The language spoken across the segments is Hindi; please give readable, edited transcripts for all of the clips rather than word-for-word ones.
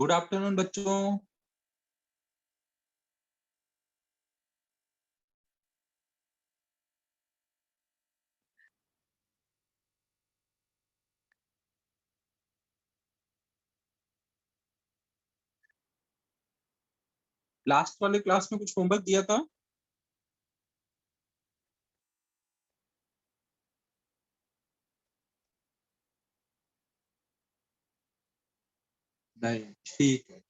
गुड आफ्टरनून बच्चों। लास्ट वाले क्लास में कुछ होमवर्क दिया था? नहीं, ठीक है।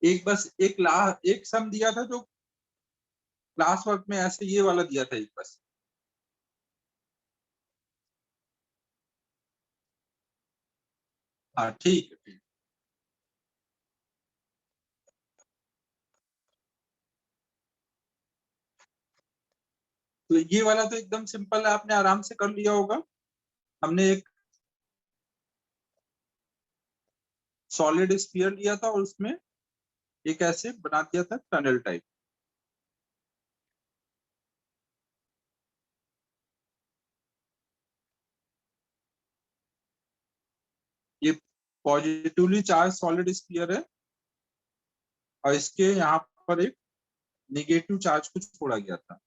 एक बस एक सम दिया था जो क्लास वर्क में ऐसे ये वाला दिया था एक बस। हाँ ठीक है, ठीक। तो ये वाला तो एकदम सिंपल है, आपने आराम से कर लिया होगा। हमने एक सॉलिड स्फीयर लिया था और उसमें एक ऐसे बना दिया था टनल टाइप। ये पॉजिटिवली चार्ज सॉलिड स्फीयर है और इसके यहाँ पर एक निगेटिव चार्ज को छोड़ा गया था।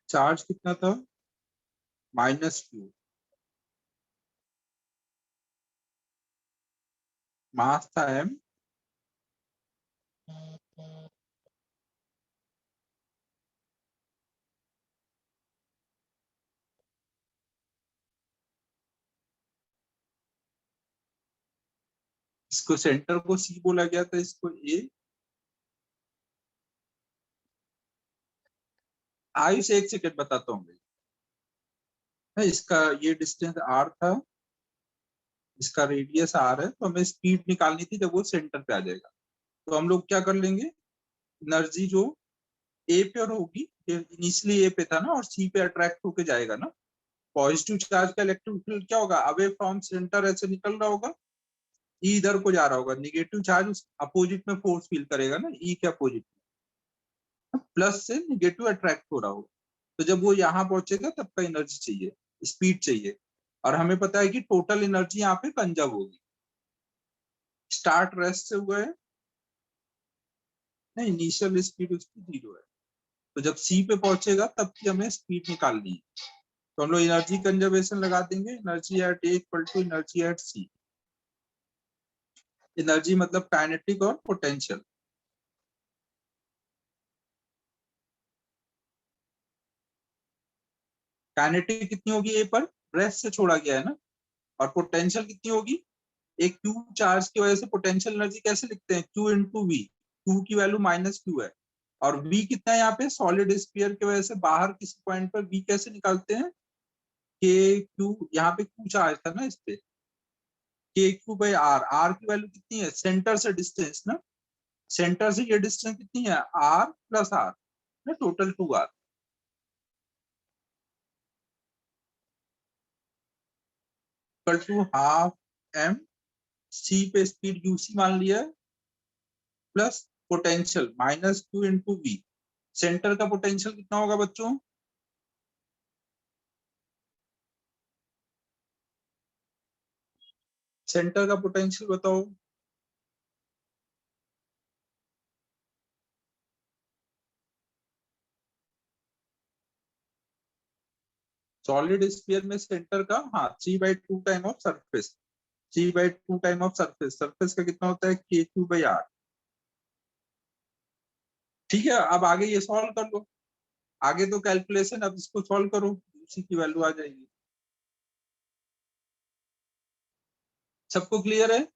चार्ज कितना था? -q। मास था m। इसको सेंटर को c बोला गया था, इसको a। आयुष एक सेकंड बताता हूँ। इसका ये डिस्टेंस r था, इसका रेडियस r है, तो हमें स्पीड निकालनी थी जब वो सेंटर पे आ जाएगा। तो हम लोग क्या कर लेंगे, एनर्जी जो ए पे और होगी, इनिशियली ए पे था ना और सी पे अट्रैक्ट होके जाएगा ना। पॉजिटिव चार्ज का इलेक्ट्रिक फील्ड क्या होगा, अवे फ्रॉम सेंटर ऐसे निकल रहा होगा, ई इधर को जा रहा होगा। निगेटिव चार्ज उस अपोजिट में फोर्स फील करेगा ना, ई के अपोजिट में, प्लस से निगेटिव अट्रैक्ट हो रहा होगा। तो जब वो यहाँ पहुंचेगा तब का एनर्जी चाहिए, स्पीड चाहिए। और हमें पता है कि टोटल एनर्जी यहाँ पे कंजर्व होगी। स्टार्ट रेस्ट से हुआ है, नहीं इनिशियल स्पीड उसकी 0 है। तो जब सी पे पहुंचेगा तब की हमें स्पीड निकालनी है। तो हम लोग एनर्जी कंजर्वेशन लगा देंगे, energy at A equal to energy at C. Energy मतलब काइनेटिक और पोटेंशियल। काइनेटिक कितनी होगी ए पर, रेस्ट से छोड़ा गया है ना। और पोटेंशियल कितनी होगी, एक क्यू चार्ज की वजह से पोटेंशियल एनर्जी कैसे लिखते हैं, क्यू इंटू वी। क्यू की वैल्यू -q है। और वी कितना है यहाँ पे, सॉलिड स्फीयर की वजह से बाहर किसी पॉइंट पर वी कैसे निकालते हैं, के क्यू, यहाँ पे क्यू चार्ज था ना इस पे, के क्यू बाई आर। आर की वैल्यू कितनी है, सेंटर से डिस्टेंस ना, सेंटर से ये डिस्टेंस कितनी है, आर प्लस आर ना, total 2r। Equal to half m। C पे स्पीड यूसी मान लिया है, plus potential -q into V. Centre का पोटेंशियल कितना होगा बच्चों, सेंटर का पोटेंशियल बताओ। सॉलिड स्फीयर में सेंटर का, हाँ, 3/2 time of surface. 3/2 time of surface, surface का कितना होता है, k3/r। ठीक है, अब आगे ये सॉल्व कर लो। आगे तो कैलकुलेशन, अब इसको सॉल्व करो, उसी की वैल्यू आ जाएगी। सबको क्लियर है?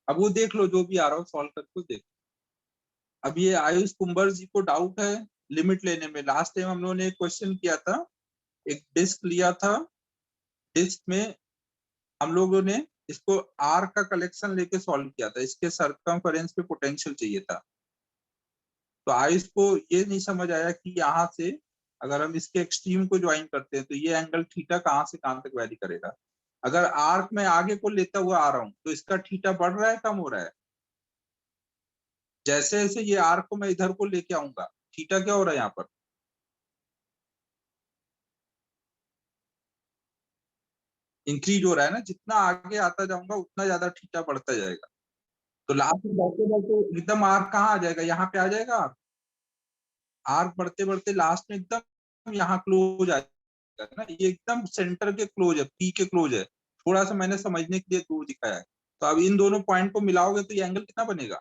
अब वो देख लो, जो भी आ रहा हो सॉल्व करके देख। अब ये आयुष कुंबर जी को डाउट है लिमिट लेने में। लास्ट टाइम हम लोगों ने एक क्वेश्चन किया था, एक डिस्क लिया था, डिस्क में हम लोगों ने इसको आर का कलेक्शन लेके सॉल्व किया था, इसके सर्कमफेरेंस पे पोटेंशियल चाहिए था। तो आयुष को ये नहीं समझ आया कि यहाँ से अगर हम इसके एक्सट्रीम को ज्वाइन करते हैं तो ये एंगल थीटा कहाँ से कहाँ तक वैरी करेगा। अगर आर्क में आगे को लेता हुआ आ रहा हूं तो इसका थीटा बढ़ रहा है कम हो रहा है? जैसे जैसे ये आर्क को मैं इधर को लेके आऊंगा थीटा क्या हो रहा है यहाँ पर? इंक्रीज हो रहा है ना, जितना आगे आता जाऊंगा उतना ज्यादा थीटा बढ़ता जाएगा। तो लास्ट में बढ़ते बढ़ते एकदम आर्क कहाँ आ जाएगा? यहाँ पे आ जाएगा आर्क। आर्क बढ़ते बढ़ते लास्ट में एकदम यहाँ क्लोज आ जाएगा ना, ये एकदम सेंटर के क्लोज है, पी के क्लोज है। थोड़ा सा मैंने समझने के लिए दूर दिखाया है। तो अब इन दोनों पॉइंट को मिलाओगे तो ये एंगल कितना बनेगा?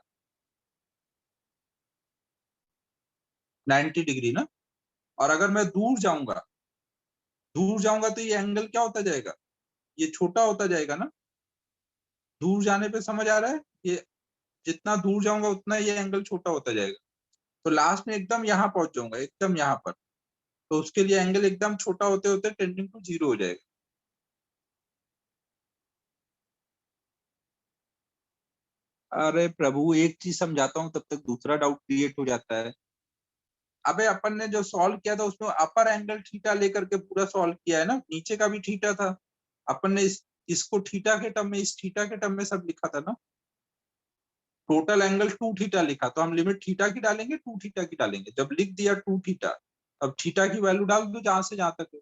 90 डिग्री ना। और अगर मैं दूर जाऊंगा तो ये एंगल क्या होता जाएगा? ये छोटा होता जाएगा ना। दूर जाने पे समझ आ रहा है? ये जितना दूर जाऊंगा उतना ये एंगल छोटा होता जाएगा। तो लास्ट में एकदम यहाँ पहुंच जाऊंगा, एकदम यहाँ पर। तो उसके लिए एंगल एकदम छोटा होते होते टेंडिंग टू जीरो हो जाएगा। अरे प्रभु, एक चीज समझाता हूँ तब तक दूसरा डाउट क्रिएट हो जाता है। अबे अपन ने जो सॉल्व किया था उसमें अपर एंगल थीटा लेकर के पूरा सॉल्व किया है ना, नीचे का भी थीटा था। अपन ने इसको थीटा के टर्म में, इस थीटा के टर्म में सब लिखा था ना। टोटल एंगल 2 थीटा लिखा, तो हम लिमिट थीटा की डालेंगे 2 थीटा की डालेंगे। जब लिख दिया 2 थीटा, अब थीटा की वैल्यू डाल दो जहां से जहां तक है।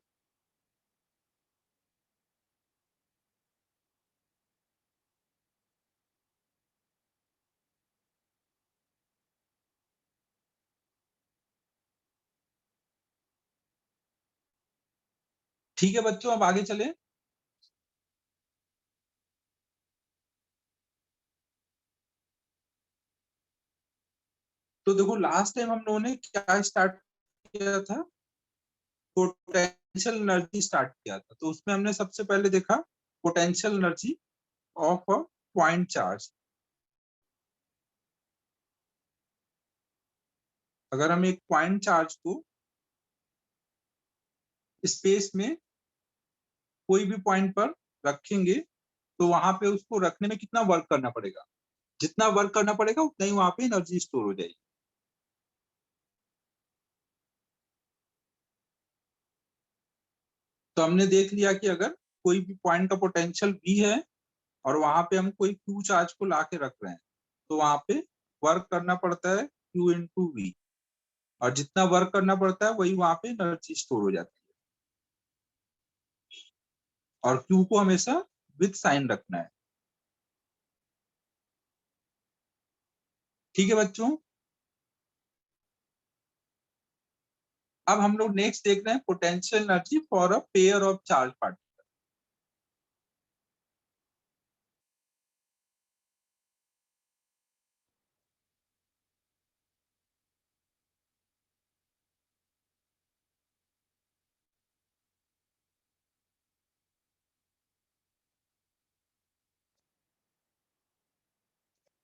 ठीक है बच्चों, अब आगे चले। तो देखो लास्ट टाइम हम लोगों ने क्या स्टार्ट किया था? पोटेंशियल एनर्जी स्टार्ट किया था। तो उसमें हमने सबसे पहले देखा potential energy of a point charge. अगर हम एक पॉइंट चार्ज को स्पेस में कोई भी पॉइंट पर रखेंगे तो वहां पे उसको रखने में कितना वर्क करना पड़ेगा? जितना वर्क करना पड़ेगा उतना ही वहां पे एनर्जी स्टोर हो जाएगी। तो हमने देख लिया कि अगर कोई भी पॉइंट का पोटेंशियल V है और वहां पे हम कोई Q चार्ज को ला के रख रहे हैं तो वहां पे वर्क करना पड़ता है Q इंटू V। और जितना वर्क करना पड़ता है वही वहां पे एनर्जी स्टोर हो जाती है। और Q को हमेशा विद साइन रखना है। ठीक है बच्चों। अब हम लोग नेक्स्ट देख रहे हैं potential energy for a pair of charge particle.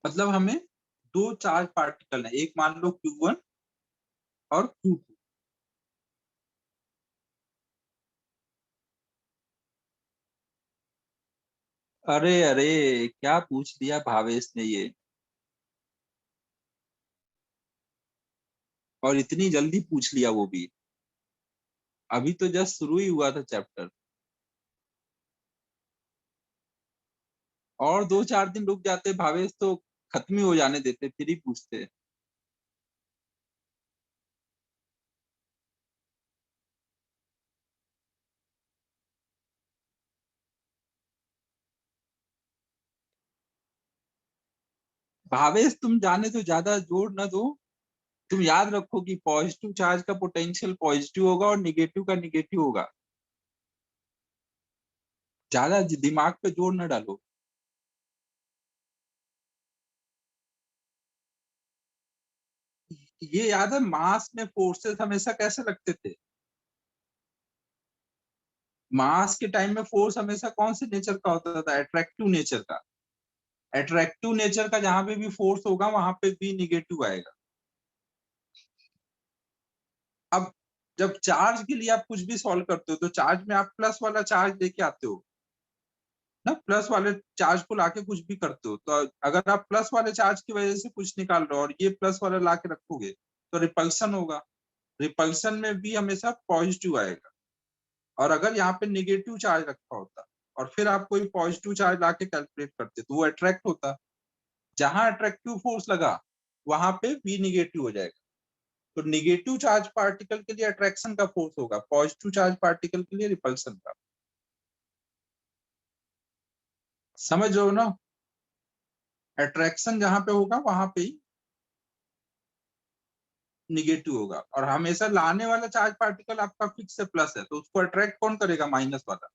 मतलब हमें दो चार्ज पार्टिकल है, एक मान लो Q1 और Q2। अरे अरे, क्या पूछ दिया भावेश ने ये, और इतनी जल्दी पूछ लिया वो भी। अभी तो जस्ट शुरू ही हुआ था चैप्टर। और 2-4 दिन रुक जाते भावेश तो खत्म ही हो जाने देते, फिर ही पूछते। भावेश तुम जाने तो ज्यादा जोर न दो। तुम याद रखो कि पॉजिटिव चार्ज का पोटेंशियल पॉजिटिव होगा और निगेटिव का निगेटिव होगा। ज्यादा दिमाग पे जोर न डालो। ये याद है मास में फोर्सेस हमेशा कैसे लगते थे? मास के टाइम में फोर्स हमेशा कौन से नेचर का होता था? अट्रैक्टिव नेचर का। अट्रैक्टिव नेचर का जहां पे भी फोर्स होगा वहां पे भी निगेटिव आएगा। अब जब चार्ज के लिए आप कुछ भी सॉल्व करते हो तो चार्ज में आप प्लस वाला चार्ज लेके आते हो ना, प्लस वाले चार्ज को लाके कुछ भी करते हो। तो अगर आप प्लस वाले चार्ज की वजह से कुछ निकाल रहे हो और ये प्लस वाला लाके रखोगे तो रिपल्सन होगा। रिपल्सन में भी हमेशा पॉजिटिव आएगा। और अगर यहाँ पे निगेटिव चार्ज रखा होता और फिर आप कोई पॉजिटिव चार्ज लाके कैलकुलेट करते तो वो अट्रैक्ट होता। जहां अट्रैक्टिव फोर्स लगा वहां पे V निगेटिव हो जाएगा। तो निगेटिव चार्ज पार्टिकल के लिए अट्रैक्शन का फोर्स होगा, पॉजिटिव चार्ज पार्टिकल के लिए रिपल्सन का। समझ रहे हो ना? अट्रैक्शन जहां पे होगा वहां पे ही निगेटिव होगा, और हमेशा लाने वाला चार्ज पार्टिकल आपका फिक्स है प्लस है, तो उसको अट्रैक्ट कौन करेगा? माइनस वाला।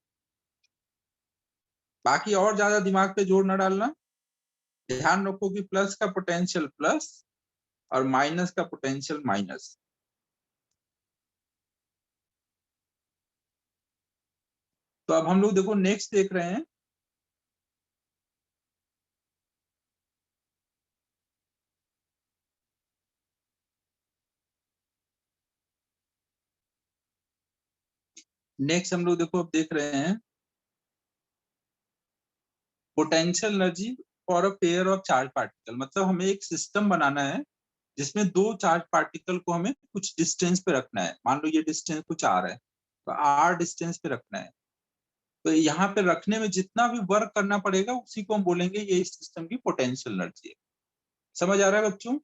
बाकी और ज्यादा दिमाग पे जोर न डालना, ध्यान रखो कि प्लस का पोटेंशियल प्लस और माइनस का पोटेंशियल माइनस। तो अब हम लोग देखो नेक्स्ट देख रहे हैं, नेक्स्ट हम लोग देखो अब देख रहे हैं potential energy for a pair of charge particle. मतलब हमें एक सिस्टम बनाना है जिसमें दो चार्ज पार्टिकल को हमें कुछ डिस्टेंस पे रखना है। मान लो ये डिस्टेंस कुछ R है, तो R डिस्टेंस पे रखना है। तो यहाँ पे रखने में जितना भी वर्क करना पड़ेगा उसी को हम बोलेंगे ये इस सिस्टम की पोटेंशियल एनर्जी है। समझ आ रहा है बच्चों?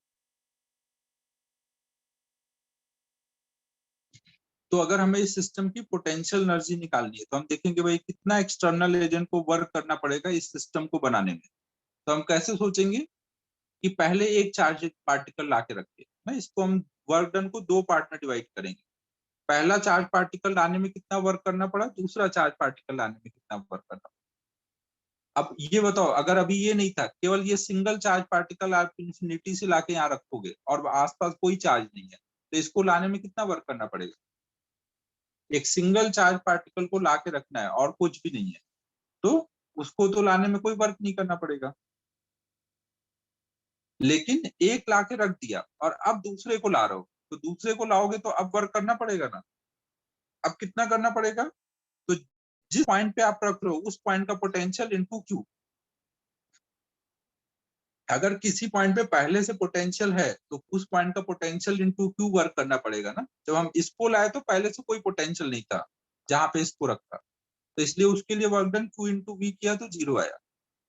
तो अगर हमें इस सिस्टम की पोटेंशियल एनर्जी निकालनी है तो हम देखेंगे भाई कितना एक्सटर्नल एजेंट को वर्क करना पड़ेगा इस सिस्टम को बनाने में। तो हम कैसे सोचेंगे कि पहले एक चार्ज पार्टिकल ला के रखे ना, इसको हम वर्क डन को दो पार्ट में डिवाइड करेंगे। पहला चार्ज पार्टिकल लाने में कितना वर्क करना पड़ा, दूसरा चार्ज पार्टिकल लाने में कितना वर्क करना पड़ा। अब ये बताओ, अगर अभी ये नहीं था, केवल ये सिंगल चार्ज पार्टिकल आप इंफिनिटी से लाके यहाँ रखोगे और आसपास कोई चार्ज नहीं है, तो इसको लाने में कितना वर्क करना पड़ेगा? एक सिंगल चार्ज पार्टिकल को ला के रखना है और कुछ भी नहीं है, तो उसको तो लाने में कोई वर्क नहीं करना पड़ेगा। लेकिन एक ला के रख दिया और अब दूसरे को ला रहे हो, तो दूसरे को लाओगे तो अब वर्क करना पड़ेगा ना। अब कितना करना पड़ेगा? तो जिस पॉइंट पे आप रख रहे हो उस पॉइंट का पोटेंशियल इनटू क्यू। अगर किसी पॉइंट पे पहले से पोटेंशियल है तो उस पॉइंट का पोटेंशियल इनटू क्यू वर्क करना पड़ेगा ना। जब हम इसको लाए तो पहले से कोई पोटेंशियल नहीं था जहां पे इसको रखा, तो इसलिए उसके लिए work done Q into V किया तो 0 आया।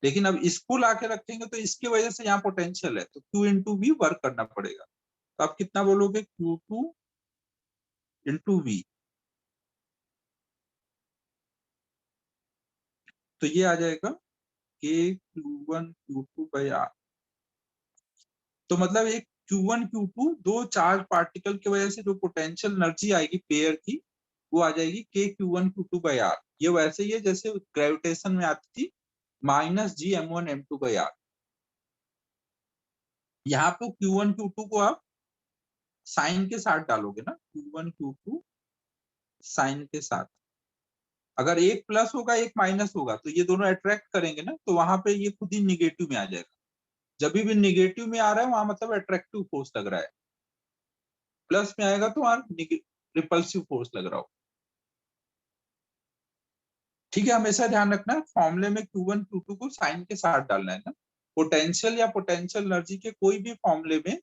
लेकिन अब इसको ला के रखेंगे तो इसकी वजह से यहाँ पोटेंशियल है, तो Q इंटू वी वर्क करना पड़ेगा। तो आप कितना बोलोगे? Q2 into we. तो ये आ जाएगा K Q1 Q2 by R। तो मतलब एक Q1 Q2 दो चार्ज पार्टिकल की वजह से जो पोटेंशियल एनर्जी आएगी पेयर की, वो आ जाएगी K Q1 Q2 by R। ये वैसे ही है जैसे ग्रेविटेशन में आती थी -G m1 m2 by R। यहाँ पे Q1 Q2 को आप साइन के साथ डालोगे ना, Q1 Q2 साइन के साथ। अगर एक प्लस होगा एक माइनस होगा तो ये दोनों अट्रैक्ट करेंगे ना, तो वहां पे ये खुद ही निगेटिव में आ जाएगा। जब भी निगेटिव में आ रहा है वहां मतलब अट्रैक्टिव फोर्स लग रहा है, प्लस में आएगा तो वहां रिपल्सिव फोर्स लग रहा हो। ठीक है, हमेशा ध्यान रखना फॉर्मूले में Q1 Q2 को साइन के साथ डालना है ना। पोटेंशियल या पोटेंशियल एनर्जी के कोई भी फॉर्मूले में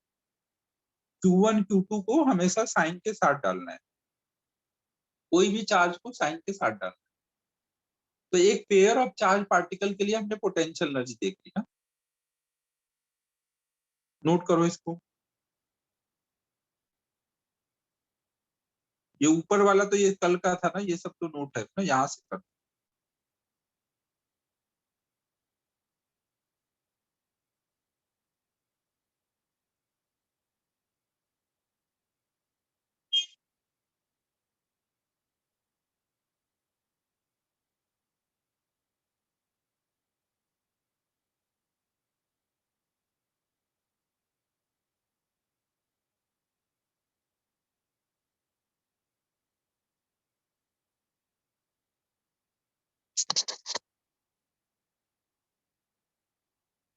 Q1 Q2 को हमेशा साइन के साथ डालना है, कोई भी चार्ज को साइन के साथ डालना है। तो एक पेयर ऑफ चार्ज पार्टिकल के लिए हमने पोटेंशियल एनर्जी देख ली ना, नोट करो इसको। ये ऊपर वाला तो ये कल का था ना, ये सब तो नोट है ना, यहाँ से कर।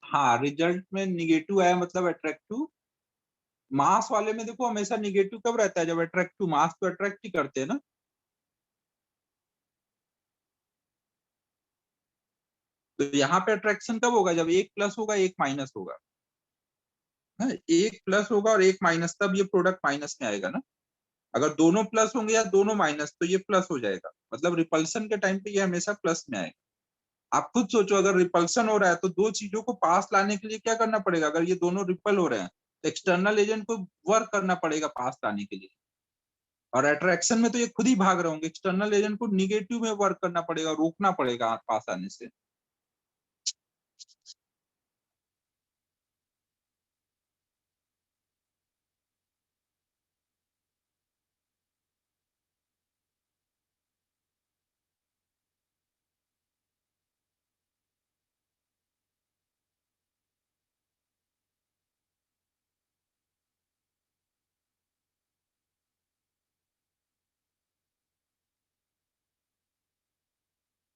हाँ, रिजल्ट में निगेटिव आया मतलब अट्रैक्टिव। मास वाले में देखो हमेशा निगेटिव कब रहता है? जब अट्रैक्टिव, मास तो अट्रैक्ट ही करते हैं ना। तो यहाँ पे अट्रैक्शन कब होगा? जब एक प्लस होगा एक माइनस होगा ना, एक प्लस होगा और एक माइनस, तब ये प्रोडक्ट माइनस में आएगा ना। अगर दोनों प्लस होंगे या दोनों माइनस तो ये प्लस हो जाएगा, मतलब रिपल्सन के टाइम पे ये हमेशा प्लस में आएगा। आप खुद सोचो, अगर रिपल्सन हो रहा है तो दो चीजों को पास लाने के लिए क्या करना पड़ेगा? अगर ये दोनों रिपल हो रहे हैं तो एक्सटर्नल एजेंट को वर्क करना पड़ेगा पास लाने के लिए, और अट्रैक्शन में तो ये खुद ही भाग रहे होंगे, एक्सटर्नल एजेंट को निगेटिव में वर्क करना पड़ेगा, रोकना पड़ेगा पास आने से।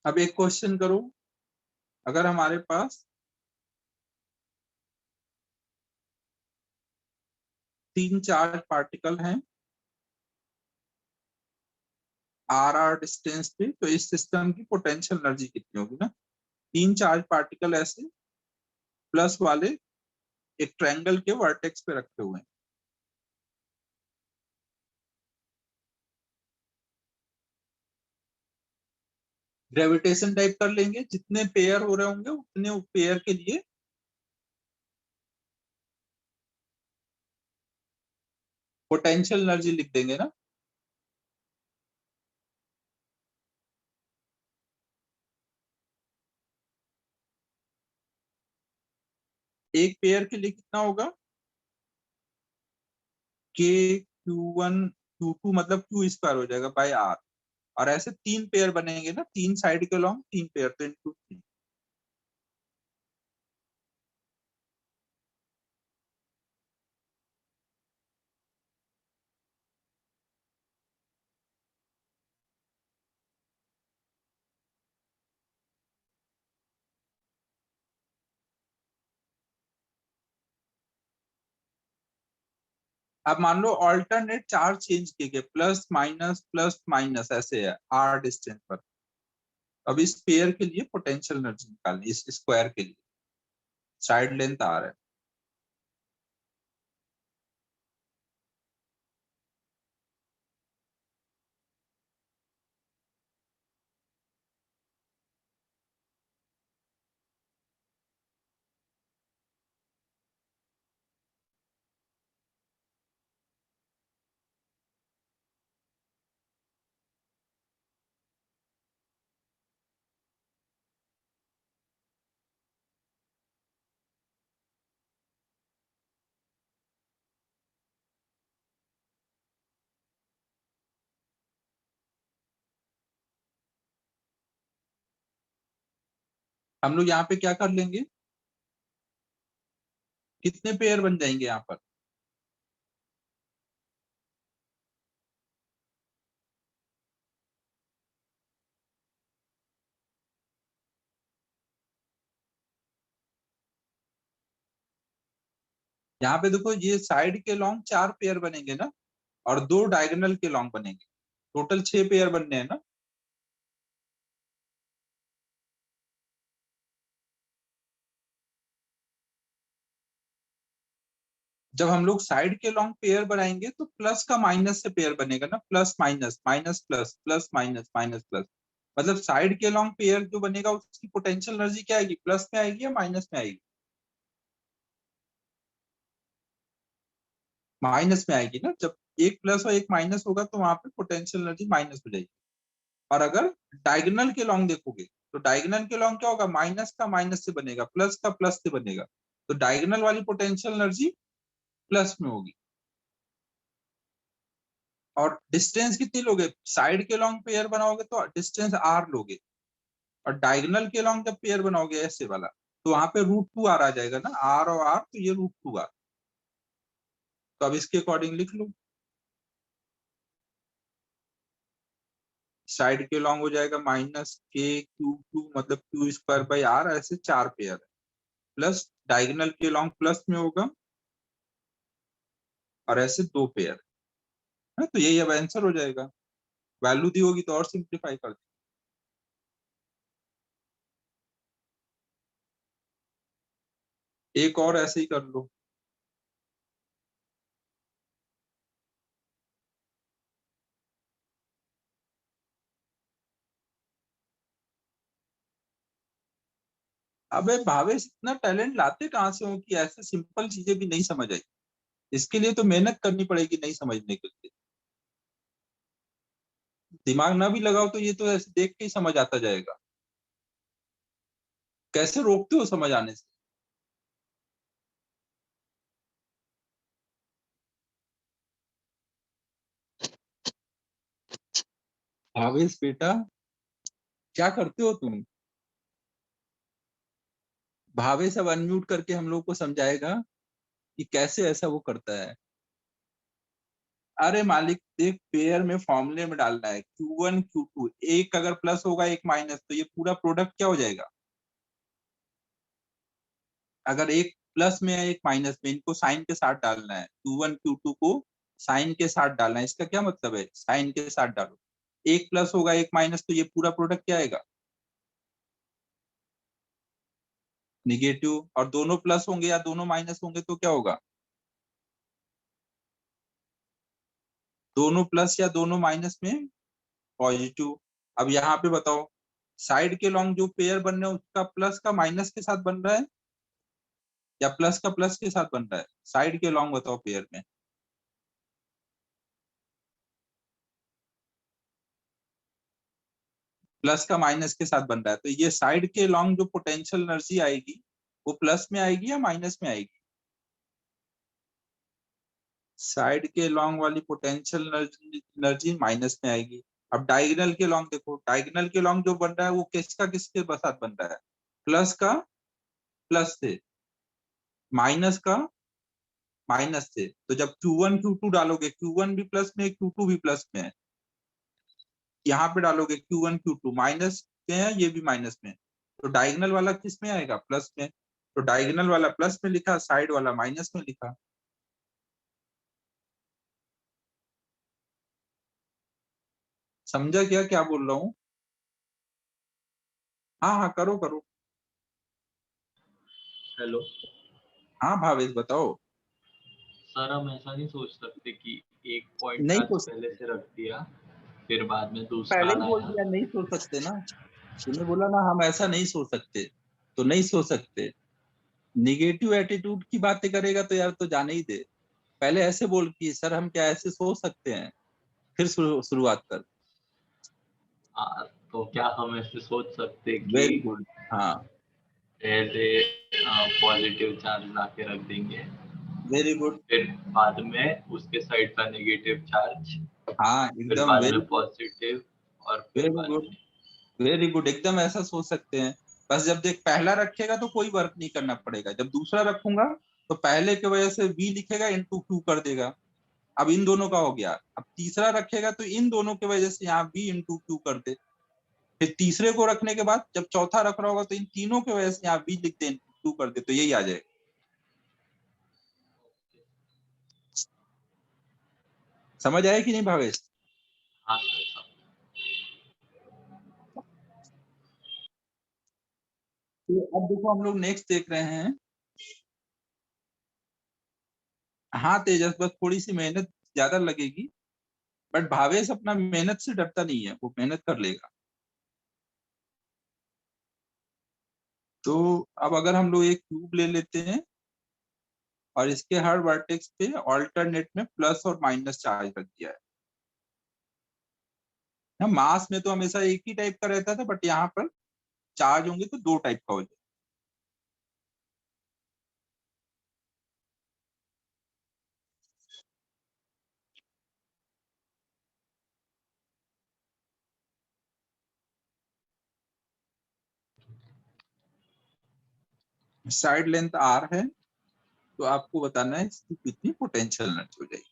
अब एक क्वेश्चन करो, अगर हमारे पास तीन चार्ज पार्टिकल हैं आर डिस्टेंस पे, तो इस सिस्टम की पोटेंशियल एनर्जी कितनी होगी ना? तीन चार्ज पार्टिकल ऐसे प्लस वाले एक ट्रायंगल के वर्टेक्स पे रखे हुए हैं। ग्रेविटेशन टाइप कर लेंगे, जितने पेयर हो रहे होंगे उतने पेयर के लिए पोटेंशियल एनर्जी लिख देंगे ना। एक पेयर के लिए कितना होगा? के Q1 Q2 मतलब क्यू स्क्वायर हो जाएगा बाय आर। और ऐसे तीन पेयर बनेंगे ना, तीन साइड के लॉन्ग तीन पेयर, तो इंटू थ्री। अब मान लो ऑल्टरनेट चार्ज चेंज किए गए, प्लस माइनस ऐसे है आर डिस्टेंस पर। अब इस पेयर के लिए पोटेंशियल एनर्जी निकालनी, इस स्क्वायर के लिए साइड लेंथ आर है। हम लोग यहाँ पे क्या कर लेंगे, कितने पेयर बन जाएंगे यहाँ पर? यहाँ पे देखो, ये साइड के लॉन्ग चार पेयर बनेंगे ना, और दो डायगोनल के लॉन्ग बनेंगे, टोटल छह पेयर बनने हैं ना। जब हम लोग साइड के लॉन्ग पेयर बनाएंगे तो प्लस का माइनस से पेयर बनेगा ना, plus minus minus plus plus minus minus plus. मतलब साइड के लॉन्ग पेयर जो बनेगा उसकी पोटेंशियल एनर्जी क्या आएगी, प्लस में आएगी या माइनस में आएगी? माइनस में आएगी ना। जब एक प्लस और एक माइनस होगा तो वहां पे पोटेंशियल एनर्जी माइनस हो जाएगी। और अगर डायगोनल के लॉन्ग देखोगे तो डायगोनल के लॉन्ग क्या होगा, माइनस का माइनस से बनेगा, प्लस का प्लस से बनेगा, तो डायगोनल वाली पोटेंशियल एनर्जी प्लस में होगी। और डिस्टेंस कितनी लोगे, साइड के लॉन्ग पेयर बनाओगे तो डिस्टेंस आर लोगे, और डायगोनल के लॉन्ग जब पेयर बनाओगे ऐसे वाला, तो वहां पे रूट 2 आर आ जाएगा ना, आर और आर, तो ये रूट 2 आर। तो अब इसके अकॉर्डिंग लिख लो, साइड के लॉन्ग हो जाएगा -k Q2 मतलब क्यू स्क्वायर बाई आर, ऐसे चार पेयर, प्लस डायगोनल के लॉन्ग प्लस में होगा, और ऐसे दो पेयर है। तो यही अब आंसर हो जाएगा। वैल्यू दी होगी तो और सिंप्लीफाई कर दो। एक और ऐसे ही कर लो। अबे भावेश, इतना टैलेंट लाते कहाँ से हो कि ऐसे सिंपल चीजें भी नहीं समझ आई? इसके लिए तो मेहनत करनी पड़ेगी नहीं समझने के लिए। दिमाग ना भी लगाओ तो ये तो ऐसे देख के ही समझ आता जाएगा। कैसे रोकते हो समझ आने से? भावेश बेटा, क्या करते हो तुम? भावेश अब अनम्यूट करके हम लोग को समझाएगा कि कैसे ऐसा वो करता है। अरे मालिक देख, पेयर में फॉर्मूले में डालना है Q1 Q2, एक अगर प्लस होगा एक माइनस, तो ये पूरा प्रोडक्ट क्या हो जाएगा? अगर एक प्लस में है एक माइनस में, इनको साइन के साथ डालना है, Q1 Q2 को साइन के साथ डालना है। इसका क्या मतलब है? साइन के साथ डालो। एक प्लस होगा एक माइनस, तो ये पूरा प्रोडक्ट क्या आएगा? निगेटिव। और दोनों प्लस होंगे या दोनों माइनस होंगे तो क्या होगा? दोनों प्लस या दोनों माइनस में पॉजिटिव। अब यहाँ पे बताओ, साइड के लॉन्ग जो पेयर बन रहे हैं उसका प्लस का माइनस के साथ बन रहा है या प्लस का प्लस के साथ बन रहा है? साइड के लॉन्ग बताओ पेयर में। प्लस का माइनस के साथ बन रहा है, तो ये साइड के लॉन्ग जो पोटेंशियल एनर्जी आएगी वो प्लस में आएगी या माइनस में आएगी? साइड के लॉन्ग वाली पोटेंशियल एनर्जी माइनस में आएगी। अब डायगोनल के लॉन्ग देखो, डायगोनल के लॉन्ग जो बन रहा है वो किसका किसके साथ बन रहा है? प्लस का प्लस से, माइनस का माइनस से। तो जब Q1 Q2 डालोगे, Q1 भी प्लस में Q2 भी प्लस में है, यहाँ पे डालोगे Q1 Q2 माइनस में है, ये भी माइनस में है, तो डायगोनल वाला किस में आएगा? प्लस में। तो डायगोनल वाला प्लस में लिखा, साइड वाला माइनस में लिखा। समझा क्या क्या बोल रहा हूँ? हाँ हाँ, करो करो। हेलो हाँ भावेश बताओ। सर, हम ऐसा नहीं सोच सकते कि एक पॉइंट नहीं चार्ज सोच पहले सकते, से रख दिया, फिर बाद में पहले दूसरा ही बोल लाया। दिया नहीं सोच सकते ना। तुमने बोला ना हम ऐसा नहीं सोच सकते, तो नहीं सोच सकते। निगेटिव एटीट्यूड की बातें करेगा तो यार तो जाने ही दे। पहले ऐसे बोल कि सर हम क्या ऐसे सोच सकते हैं, फिर शुरुआत कर। तो क्या हम ऐसे सोच सकते कि वेरी गुड। हाँ, पहले पॉजिटिव चार्ज ला के रख देंगे, वेरी गुड। फिर बाद में उसके साइड का नेगेटिव चार्ज, हाँ फिर एकदम बाद वेरी में गुड। पॉजिटिव, और फिर वेरी बाद गुड। में। वेरी गुड, एकदम ऐसा सोच सकते हैं। बस जब देख पहला रखेगा तो कोई वर्क नहीं करना पड़ेगा, जब दूसरा रखूंगा तो पहले की वजह से v लिखेगा इंटू क्यू कर देगा। अब इन दोनों का हो गया। अब तीसरा रखेगा तो इन दोनों की वजह से यहाँ v इंटू क्यू कर दे। फिर तीसरे को रखने के बाद जब चौथा रख रहा होगा तो इन तीनों की वजह से यहाँ v लिख दे, इंटू क्यू कर दे, तो यही आ जाएगा। समझ आया कि नहीं भावेश? हाँ सर। तो अब देखो हम लोग नेक्स्ट देख रहे हैं। हाँ तेजस, बस थोड़ी सी मेहनत ज्यादा लगेगी, बट भावेश अपना मेहनत से डरता नहीं है, वो मेहनत कर लेगा। तो अब अगर हम लोग एक क्यूब ले लेते हैं और इसके हर वर्टेक्स पे ऑल्टरनेट में प्लस और माइनस चार्ज रख दिया है ना। मास में तो हमेशा एक ही टाइप का रहता था, बट यहाँ पर चार्ज होंगे तो दो टाइप का हो जाए। साइड लेंथ r है, तो आपको बताना है इसकी कितनी पोटेंशियल एनर्जी हो जाएगी।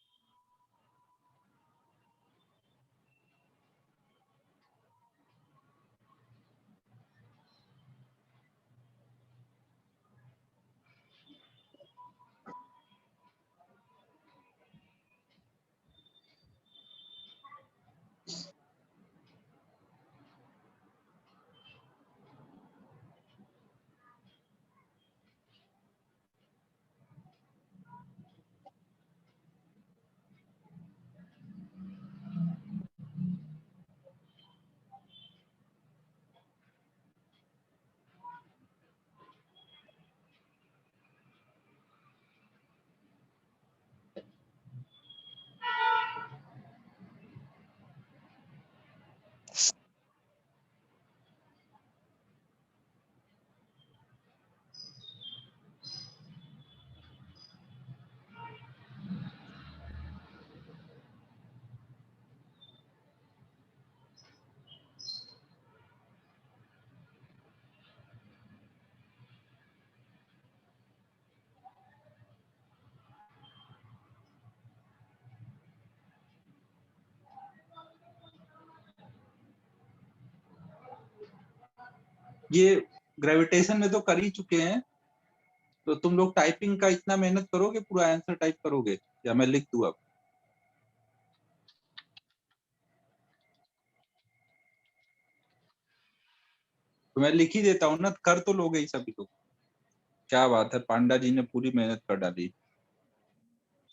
ये ग्रेविटेशन में तो कर ही चुके हैं, तो तुम लोग टाइपिंग का इतना मेहनत करोगे, पूरा आंसर टाइप करोगे या मैं लिख दूं अब? तो मैं लिख ही देता हूँ ना, कर तो लोगे ही सभी लोग। क्या बात है, पांडा जी ने पूरी मेहनत कर डाली।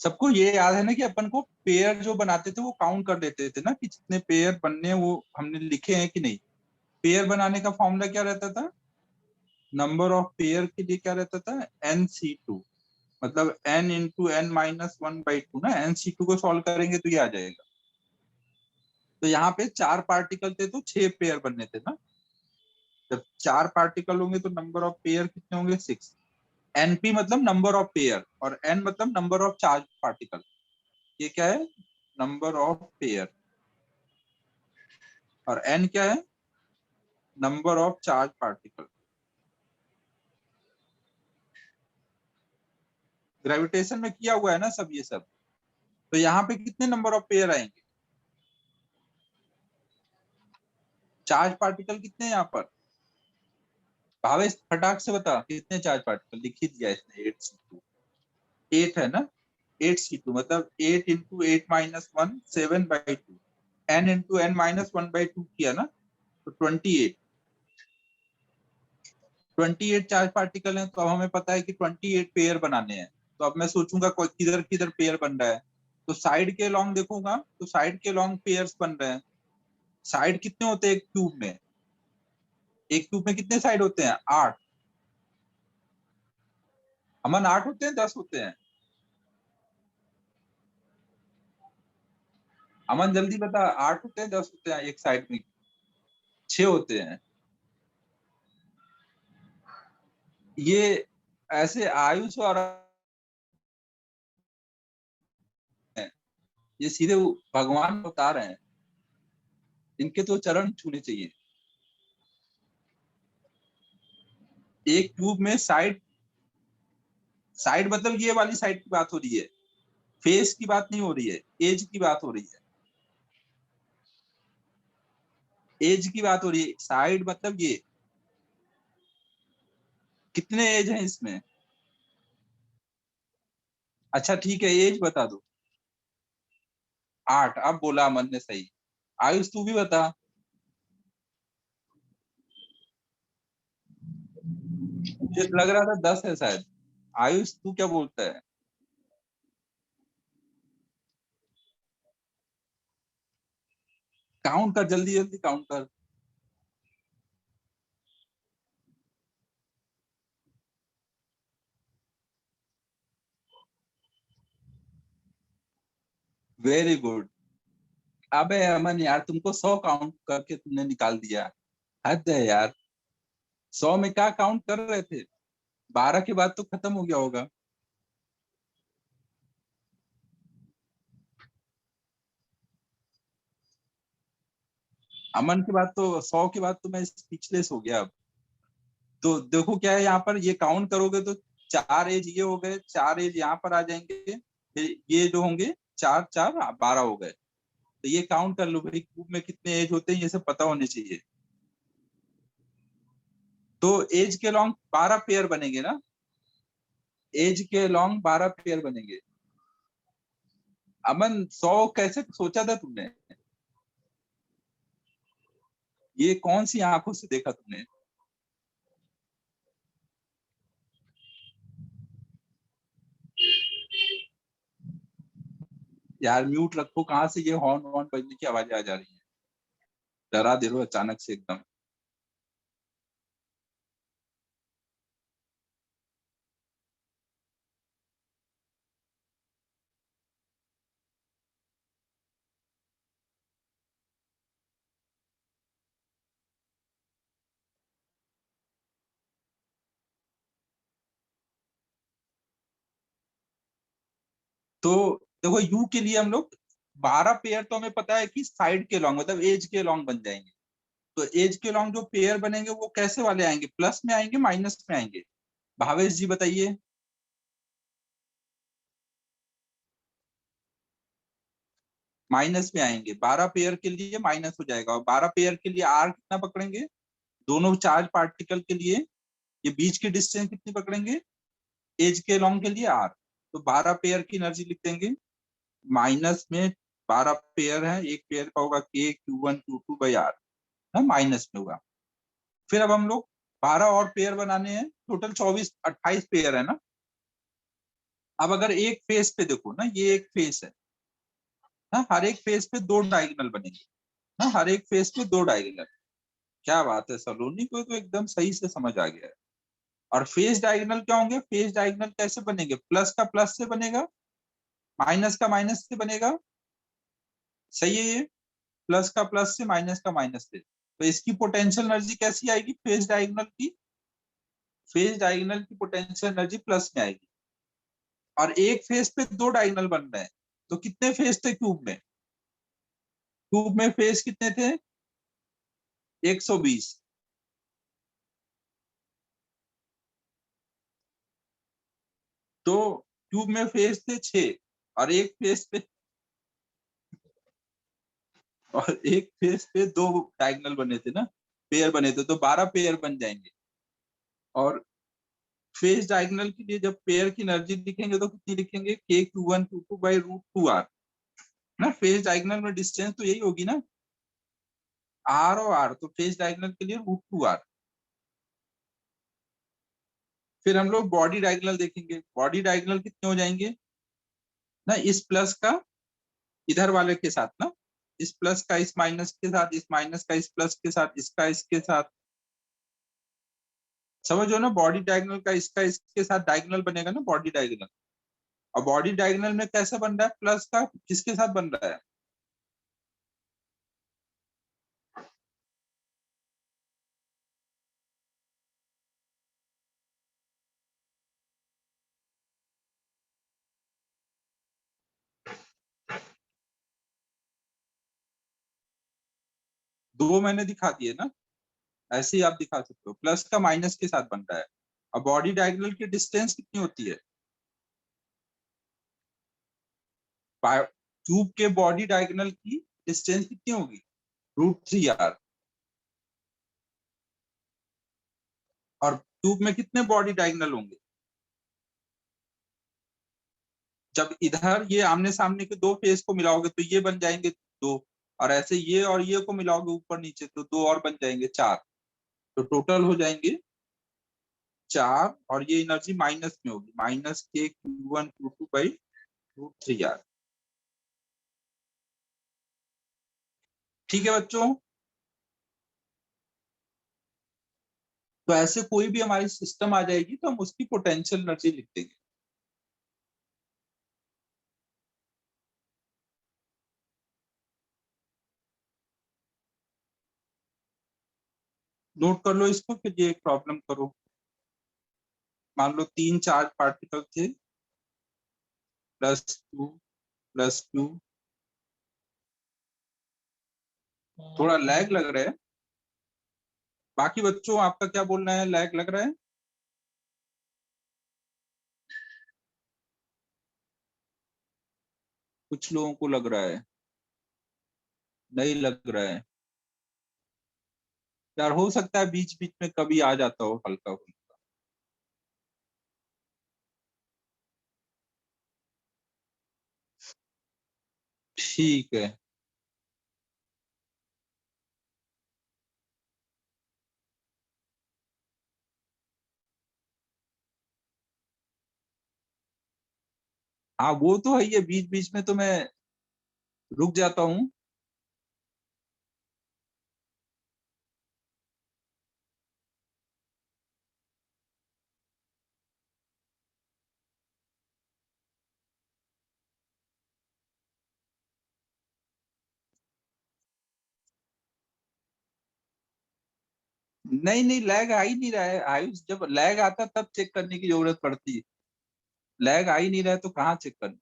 सबको ये याद है ना कि अपन को पेयर जो बनाते थे वो काउंट कर लेते थे ना, कि जितने पेयर बनने हैं वो हमने लिखे हैं कि नहीं। पेयर बनाने का फॉर्मूला क्या रहता था? नंबर ऑफ पेयर के लिए क्या रहता था? NC2, मतलब n इंटू n माइनस 1/2 ना, NC2 को सॉल्व करेंगे तो ये आ जाएगा। तो यहाँ पे 4 पार्टिकल थे तो 6 पेयर बनने थे ना। जब 4 पार्टिकल होंगे तो नंबर ऑफ पेयर कितने होंगे? 6। NP मतलब नंबर ऑफ पेयर, और n मतलब नंबर ऑफ चार्ज पार्टिकल। ये क्या है? Number of pair. और n क्या है? Number of charge particle. Gravitation में किया हुआ है ना सब ये सब। तो यहाँ पे कितने नंबर ऑफ पेयर आएंगे? चार्ज पार्टिकल कितने हैं यहाँ पर? भावेश फटाक से बता, कितने चार्ज पार्टिकल? लिख ही दिया इसने, 8C2। 8 है ना? 8C2 मतलब 8 into 8 minus 1, 7/2। n into n minus 1/2 किया ना, तो 28। 28 चार्ज पार्टिकल हैं, तो अब हमें पता है कि 28 पेयर बनाने हैं। तो अब मैं सोचूंगा किधर किधर पेयर बन रहा है। तो साइड के लॉन्ग देखूंगा तो साइड के लॉन्ग पेयर्स बन रहे हैं। साइड कितने होते हैं एक क्यूब में? एक क्यूब में कितने साइड होते हैं? 8। अमन, 8 होते हैं 10 होते हैं? अमन जल्दी बता, 8 होते हैं 10 होते हैं एक साइड में? 6 होते हैं। ये ऐसे आयुष और ये सीधे भगवान बता रहे हैं, इनके तो चरण छूने चाहिए। एक क्यूब में साइड, साइड मतलब ये वाली साइड की बात हो रही है, फेस की बात नहीं हो रही है, एज की बात हो रही है। एज की बात हो रही है, साइड मतलब ये। कितने एज है इसमें? अच्छा ठीक है, एज बता दो। 8। अब बोला अमन ने सही। आयुष तू भी बता। मुझे लग रहा था 10 है शायद। आयुष तू क्या बोलता है? काउंट कर, जल्दी जल्दी काउंट कर। Very good. अबे अमन यार, तुमको 100 काउंट करके तुमने निकाल दिया। हद है यार। 100 में क्या काउंट कर रहे थे? 12 के बाद तो खत्म हो गया होगा। अमन के बाद तो 100 के बाद तो मैं स्पीचलेस हो गया अब। तो देखो क्या है यहाँ पर, ये काउंट करोगे तो 4 एज ये हो गए, 4 एज यहाँ पर आ जाएंगे, फिर ये जो होंगे 4 4 12 हो गए। तो ये काउंट कर लो भाई, क्यूब में कितने एज होते हैं ये सब पता होने चाहिए। तो एज के लॉन्ग 12 पेयर बनेंगे ना? एज के लॉन्ग 12 पेयर बनेंगे। अमन 100 कैसे सोचा था तुमने? ये कौन सी आंखों से देखा तुमने? यार म्यूट रखो, कहाँ से ये हॉर्न वॉर्न बजने की आवाजें आ जा रही है? डरा दे रहे हो अचानक से एकदम। तो देखो यू के लिए हम लोग 12 पेयर तो हमें पता है कि साइड के लॉन्ग मतलब एज के लॉन्ग बन जाएंगे। तो एज के लॉन्ग जो पेयर बनेंगे वो कैसे वाले आएंगे? प्लस में आएंगे माइनस में आएंगे? भावेश जी बताइए। माइनस में आएंगे, 12 पेयर के लिए माइनस हो जाएगा, और 12 पेयर के लिए आर कितना पकड़ेंगे? दोनों चार्ज पार्टिकल के लिए ये बीच की डिस्टेंस कितनी पकड़ेंगे, एज के लॉन्ग के लिए आर, तो 12 पेयर की एनर्जी लिख देंगे। माइनस में 12 पेयर है, एक पेयर का होगा के Q1 Q2 by are, minus में होगा। फिर अब हम लोग 12 और पेयर बनाने हैं, टोटल 28 पेयर है ना। अब अगर एक फेस पे देखो ना, ये एक फेस है ना, हर एक फेस पे 2 डायगोनल बनेंगे ना, हर एक फेस पे 2 डायगोनल। क्या बात है, सलोनी को तो एकदम सही से समझ आ गया है। और फेस डायगोनल क्या होंगे, फेस डायगोनल कैसे बनेंगे, प्लस का प्लस से बनेगा, माइनस का माइनस से बनेगा, सही है ये, प्लस का प्लस से, माइनस का माइनस से। तो इसकी पोटेंशियल एनर्जी कैसी आएगी, फेस डायगोनल की, फेस डायगोनल की पोटेंशियल एनर्जी प्लस में आएगी। और एक फेस पे 2 डायगोनल बन रहे हैं, तो कितने फेस थे क्यूब में, क्यूब में फेस कितने थे, 120। तो क्यूब में फेस थे 6, और एक फेस पे, और एक फेस पे 2 डायगोनल बने थे ना, पेयर बने थे, तो 12 पेयर बन जाएंगे। और फेस डायगोनल के लिए जब पेयर की एनर्जी लिखेंगे तो कितनी लिखेंगे, के Q1 Q2 बाई √2R ना, फेस डायगोनल में डिस्टेंस तो यही होगी ना, आर और आर, तो फेस डायगोनल के लिए √2R। फिर हम लोग बॉडी डायगोनल देखेंगे, बॉडी डायगोनल कितने हो जाएंगे ना, इस प्लस का इधर वाले के साथ ना, इस प्लस का इस माइनस के साथ, इस माइनस का इस प्लस के साथ, इसका इसके साथ, समझो ना, बॉडी डायगोनल का इसका इसके साथ डायगोनल बनेगा ना, बॉडी डायगोनल। और बॉडी डायगोनल में कैसे बन रहा है, प्लस का किसके साथ बन रहा है, दो मैंने दिखा दिए ना, ऐसे ही आप दिखा सकते हो, प्लस का माइनस के साथ बन रहा है। और बॉडी डायगोनल की डिस्टेंस कितनी होती है, क्यूब के बॉडी डायगोनल की डिस्टेंस कितनी होगी, √3R। और क्यूब में कितने बॉडी डायगोनल होंगे, जब इधर ये आमने सामने के 2 फेस को मिलाओगे तो ये बन जाएंगे 2, और ऐसे ये और ये को मिलाओगे ऊपर नीचे तो 2 और बन जाएंगे 4, तो टोटल हो जाएंगे 4। और ये एनर्जी माइनस में होगी, माइनस के Q1 Q2 बाई √3R। ठीक है बच्चों, तो ऐसे कोई भी हमारी सिस्टम आ जाएगी तो हम उसकी पोटेंशियल एनर्जी लिख देंगे। नोट कर लो इसको, फिर ये एक प्रॉब्लम करो। मान लो 3 चार्ज पार्टिकल थे, +2 +2, थोड़ा लैग लग रहा है। बाकी बच्चों आपका क्या बोलना है, लैग लग रहा है, कुछ लोगों को लग रहा है, नहीं लग रहा है यार, हो सकता है बीच बीच में कभी आ जाता हो हल्का फुल्का। ठीक है, हाँ वो तो है, ये बीच बीच में तो मैं रुक जाता हूँ। नहीं नहीं, लैग आ ही नहीं रहा है आयुष, जब लैग आता तब चेक करने की जरूरत पड़ती है, लैग आ ही नहीं रहा है तो कहाँ चेक करना।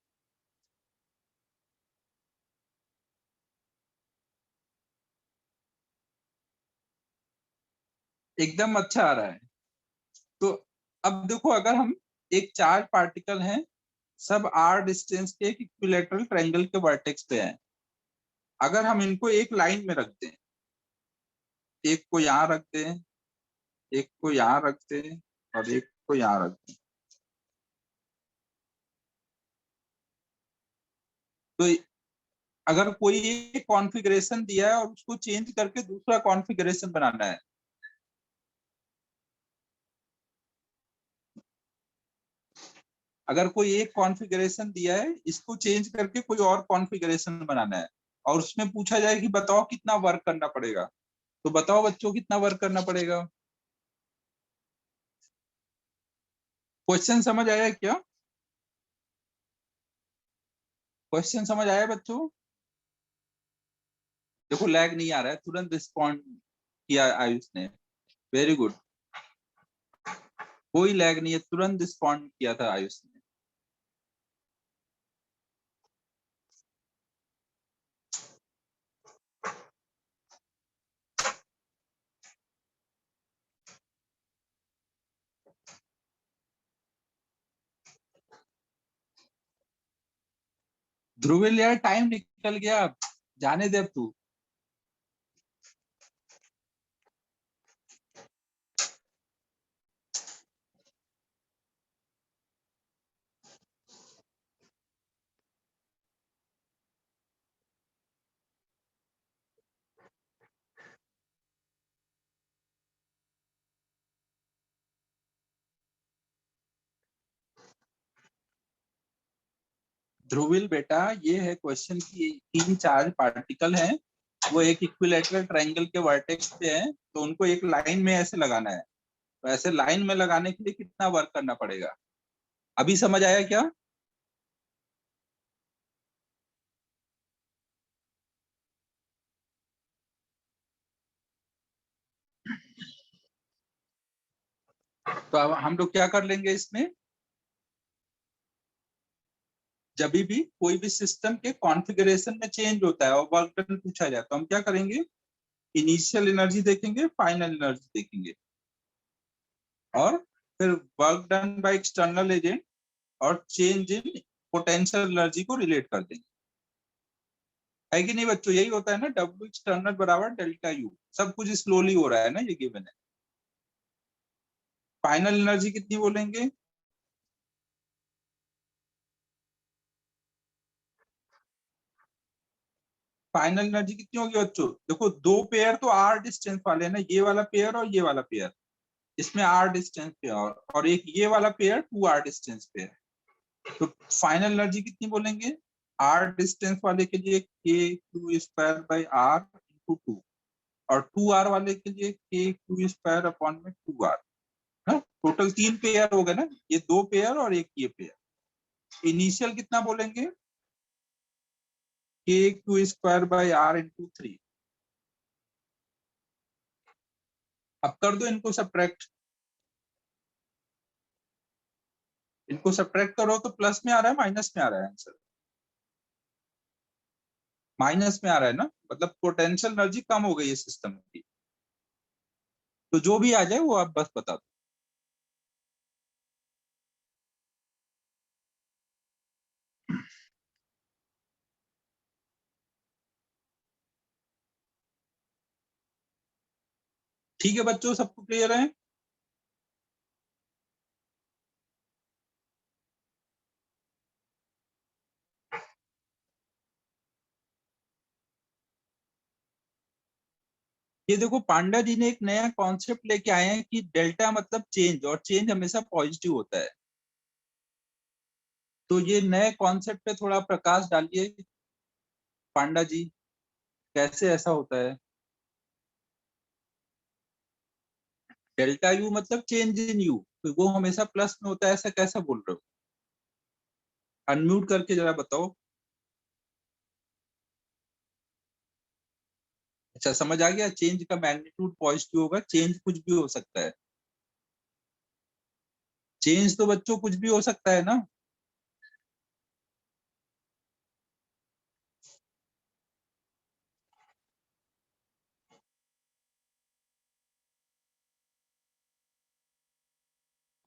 एकदम अच्छा आ रहा है। तो अब देखो, अगर हम एक चार्ज पार्टिकल हैं, सब r डिस्टेंस के एक इक्विलेटरल ट्रायंगल के वर्टेक्स पे हैं, अगर हम इनको एक लाइन में रख दें, एक को यहाँ रख दें, एक को यहाँ रखते हैं और एक को यहाँ रखते हैं। तो अगर कोई एक कॉन्फ़िगरेशन दिया है और उसको चेंज करके दूसरा कॉन्फ़िगरेशन बनाना है, अगर कोई एक कॉन्फ़िगरेशन दिया है, इसको चेंज करके कोई और कॉन्फ़िगरेशन बनाना है और उसमें पूछा जाए कि बताओ कितना वर्क करना पड़ेगा, तो बताओ बच्चों कितना वर्क करना पड़ेगा। क्वेश्चन समझ आया क्या? क्वेश्चन समझ आया बच्चों? देखो लैग नहीं आ रहा है, तुरंत रिस्पॉन्ड किया आयुष ने, वेरी गुड। कोई लैग नहीं है, तुरंत रिस्पॉन्ड किया था आयुष ने। ध्रुविल यार टाइम निकल गया, जाने दे अब तू। ध्रुविल बेटा, ये है क्वेश्चन की, 3 चार्ज पार्टिकल हैं, वो एक इक्विलैटरल ट्रायंगल के वर्टेक्स पे हैं, तो उनको एक लाइन में ऐसे लगाना है। तो ऐसे लाइन में लगाने के लिए कितना वर्क करना पड़ेगा? अभी समझ आया क्या? तो अब हम लोग क्या कर लेंगे इसमें, जब भी कोई भी सिस्टम के कॉन्फ़िगरेशन में चेंज होता है और वर्क डन पूछा जाए, तो हम क्या करेंगे, इनिशियल एनर्जी देखेंगे, फाइनल एनर्जी देखेंगे, और फिर work done by external agent और चेंज इन पोटेंशियल एनर्जी को रिलेट कर देंगे। है कि नहीं बच्चों? यही होता है ना, डब्ल्यू एक्सटर्नल बराबर डेल्टा यू। सब कुछ स्लोली हो रहा है ना, ये गिवन है। फाइनल एनर्जी कितनी बोलेंगे? फाइनल एनर्जी कितनी होगी बच्चों? देखो दो पेयर तो आर डिस्टेंस वाले हैं ना, ये वाला पेयर और ये वाला पेयर, इसमें आर डिस्टेंस पे और एक ये वाला पेयर 2 आर डिस्टेंस पे है। तो फाइनल एनर्जी कितनी बोलेंगे? आर डिस्टेंस वाले के लिए k q square by r into 2, और 2 आर वाले के लिए के क्यू स्क्वायर अपॉन में 2 आर। टोटल 3 पेयर हो गए ना, ये 2 पेयर और एक ये पेयर। इनिशियल कितना बोलेंगे? K q square by r into 3। अब कर दो इनको सब्ट्रैक्ट, इनको सब्ट्रैक्ट करो तो प्लस में आ रहा है माइनस में आ रहा है आंसर? माइनस में आ रहा है ना, मतलब पोटेंशियल एनर्जी कम हो गई है सिस्टम की। तो जो भी आ जाए वो आप बस बता दो। ठीक है बच्चों, सबको क्लियर है? ये देखो पांडा जी ने एक नया कॉन्सेप्ट लेके आए हैं कि डेल्टा मतलब चेंज, और चेंज हमेशा पॉजिटिव होता है। तो ये नए कॉन्सेप्ट पे थोड़ा प्रकाश डालिए पांडा जी, कैसे ऐसा होता है? डेल्टा यू मतलब चेंज इन यू, तो वो हमेशा प्लस में होता है, ऐसा कैसा बोल रहे हो? अनम्यूट करके जरा बताओ। अच्छा समझ आ गया, चेंज का मैग्नीट्यूड पॉजिटिव होगा, चेंज कुछ भी हो सकता है। चेंज तो बच्चों कुछ भी हो सकता है ना।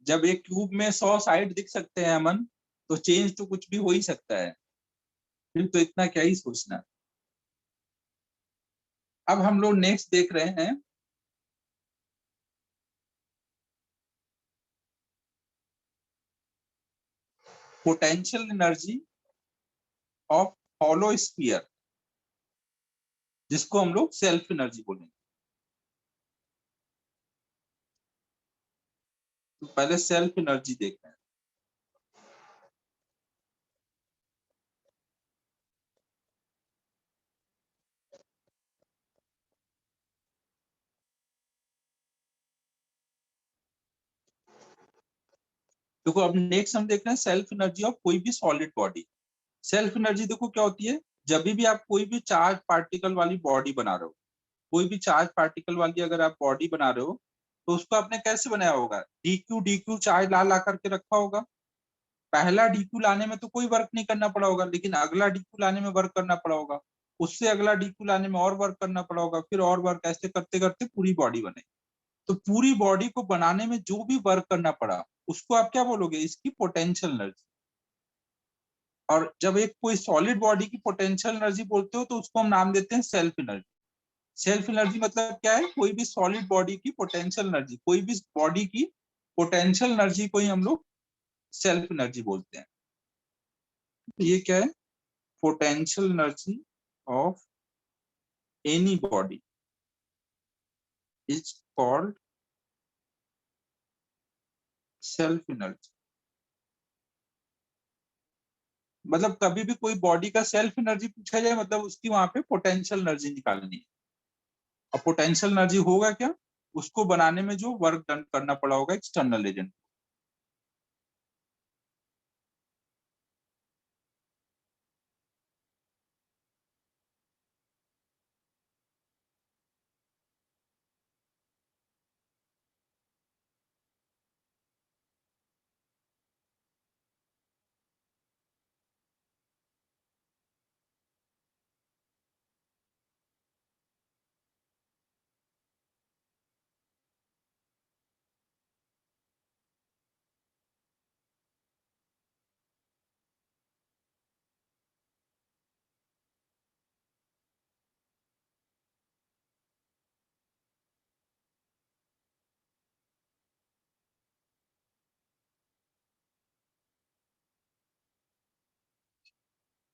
जब एक क्यूब में 100 साइड दिख सकते हैं अमन, तो चेंज तो कुछ भी हो ही सकता है, फिर तो इतना क्या ही सोचना। अब हम लोग नेक्स्ट देख रहे हैं potential energy of hollow sphere, जिसको हम लोग सेल्फ एनर्जी बोलेंगे। तो पहले सेल्फ एनर्जी देखते हैं। देखो अब नेक्स्ट हम देख रहे हैं सेल्फ एनर्जी ऑफ कोई भी सॉलिड बॉडी। सेल्फ एनर्जी देखो क्या होती है, जब भी आप कोई भी चार्ज पार्टिकल वाली बॉडी बना रहे हो, कोई भी चार्ज पार्टिकल वाली अगर आप बॉडी बना रहे हो, तो उसको आपने कैसे बनाया होगा, डी क्यू चार्ज ला ला करके रखा होगा। पहला डी क्यू लाने में तो कोई वर्क नहीं करना पड़ा होगा, लेकिन अगला डी क्यू लाने में वर्क करना पड़ा होगा, उससे अगला डी क्यू लाने में और वर्क करना पड़ा होगा, फिर और वर्क, ऐसे करते करते पूरी बॉडी बने। तो पूरी बॉडी को बनाने में जो भी वर्क करना पड़ा, उसको आप क्या बोलोगे, इसकी पोटेंशियल एनर्जी। और जब एक कोई सॉलिड बॉडी की पोटेंशियल एनर्जी बोलते हो, तो उसको हम नाम देते हैं सेल्फ एनर्जी। सेल्फ एनर्जी मतलब क्या है, कोई भी सॉलिड बॉडी की पोटेंशियल एनर्जी, कोई भी बॉडी की पोटेंशियल एनर्जी को ही हम लोग सेल्फ एनर्जी बोलते हैं। तो ये क्या है, potential energy of any body is called self energy. मतलब कभी भी कोई बॉडी का सेल्फ एनर्जी पूछा जाए, मतलब उसकी वहां पे पोटेंशियल एनर्जी निकालनी है। और पोटेंशियल एनर्जी होगा क्या, उसको बनाने में जो वर्क डन करना पड़ा होगा एक्सटर्नल एजेंट।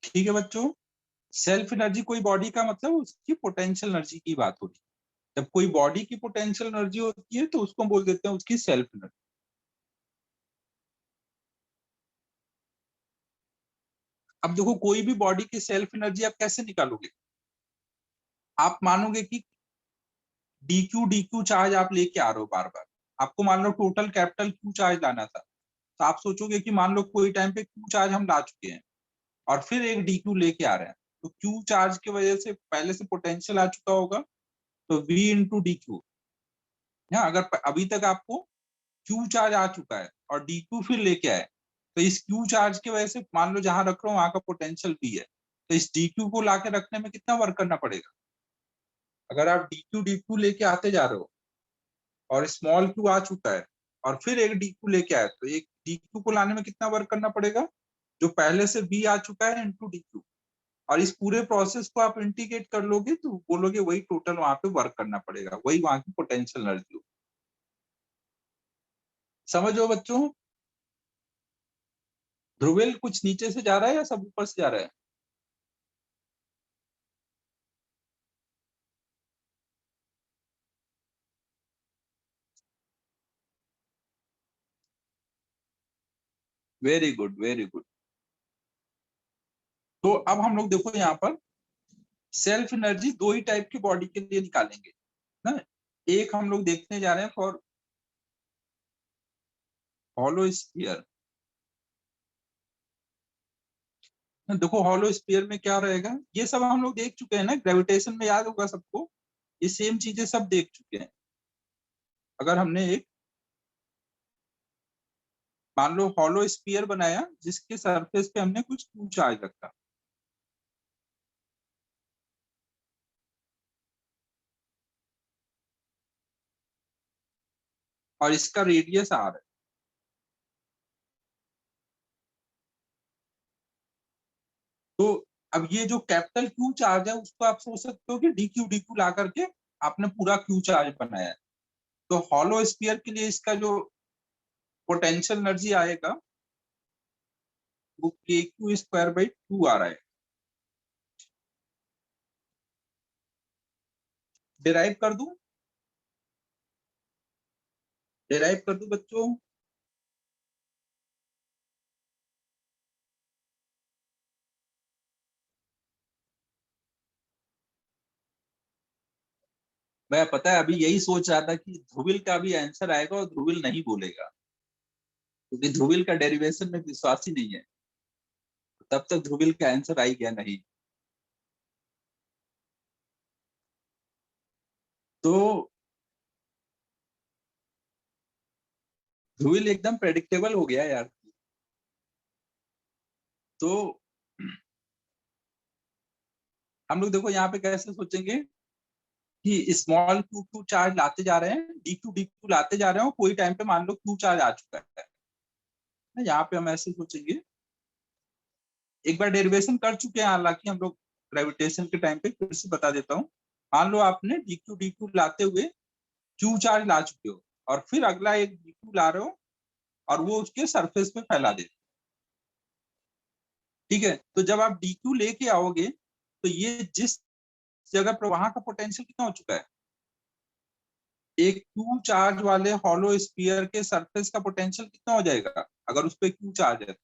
ठीक है बच्चों, सेल्फ एनर्जी कोई बॉडी का मतलब उसकी पोटेंशियल एनर्जी की बात हो रही है। जब कोई बॉडी की पोटेंशियल एनर्जी होती है, तो उसको बोल देते हैं उसकी सेल्फ एनर्जी। अब देखो कोई भी बॉडी की सेल्फ एनर्जी आप कैसे निकालोगे, आप मानोगे कि डी क्यू चार्ज आप लेके आ रहे हो बार बार, आपको मान लो टोटल कैपिटल क्यू चार्ज लाना था, तो आप सोचोगे कि मान लो कोई टाइम पे क्यू चार्ज हम ला चुके हैं और फिर एक डी क्यू लेके आ रहे हैं, तो क्यू चार्ज की वजह से पहले से पोटेंशियल आ चुका होगा, तो वी इंटू डी क्यू। अगर अभी तक आपको क्यू चार्ज आ चुका है और डी क्यू फिर लेके आए, तो इस क्यू चार्ज की वजह से मान लो जहां रख रहा हूँ वहां का पोटेंशियल भी है, तो इस डी क्यू को लाके रखने में कितना वर्क करना पड़ेगा। अगर आप डी क्यू लेके आते जा रहे हो और स्मॉल क्यू आ चुका है और फिर एक डी क्यू लेके आए, तो एक डी क्यू को लाने में कितना वर्क करना पड़ेगा, जो पहले से बी आ चुका है इंटू डी क्यू। और इस पूरे प्रोसेस को आप इंटीग्रेट कर लोगे तो बोलोगे वही टोटल वहां पे वर्क करना पड़ेगा, वही वहां की पोटेंशियल एनर्जी हो। समझो बच्चों, ध्रुवेल कुछ नीचे से जा रहा है या सब ऊपर से जा रहा है। Very good very good. तो अब हम लोग देखो यहाँ पर सेल्फ एनर्जी दो ही टाइप की बॉडी के लिए निकालेंगे ना। एक हम लोग देखने जा रहे हैं फॉर हॉलो स्फीयर। देखो हॉलो स्फीयर में क्या रहेगा, ये सब हम लोग देख चुके हैं ना, ग्रेविटेशन में याद होगा सबको, ये सेम चीजें सब देख चुके हैं। अगर हमने एक मान लो हॉलो स्फीयर बनाया जिसके सरफेस पे हमने कुछ क्यू चार्ज रखा, और इसका रेडियस आर है, तो अब ये जो कैपिटल क्यू चार्ज है उसको आप सोच सकते हो कि डी क्यू ला करके आपने पूरा क्यू चार्ज बनाया है। तो हॉलो स्फीयर के लिए इसका जो पोटेंशियल एनर्जी आएगा, वो KQ²/2 आ रहा है। डिराइव कर दूं बच्चों? मैं पता है अभी यही सोच रहा था कि ध्रुविल का भी आंसर आएगा और ध्रुविल नहीं बोलेगा, क्योंकि ध्रुविल का डेरिवेशन में विश्वास ही नहीं है। तब तक ध्रुविल का आंसर आ ही गया नहीं। तो ध्रुविल एकदम प्रेडिक्टेबल हो गया यार। तो हम लोग देखो यहाँ पे कैसे सोचेंगे कि स्मॉल क्यू चार्ज लाते जा रहे हैं, डी क्यू लाते जा रहे हैं, कोई टाइम पे मान लो क्यू चार्ज आ चुका है। यहाँ पे हम ऐसे सोचेंगे, एक बार डेरिवेशन कर चुके हैं हालांकि हम लोग ग्रेविटेशन के टाइम पे, फिर से बता देता हूँ। मान लो आपने डी क्यू लाते हुए क्यू चार्ज ला चुके हो, और फिर अगला एक डी क्यू ला रहे हो और वो उसके सरफेस पे फैला दे। ठीक है, तो जब आप डी क्यू लेके आओगे तो ये जिस जगह पर, वहां का पोटेंशियल कितना हो चुका है? एक क्यू चार्ज वाले हॉलो स्फीयर के सरफेस का पोटेंशियल कितना हो जाएगा अगर उस पर क्यू चार्ज है?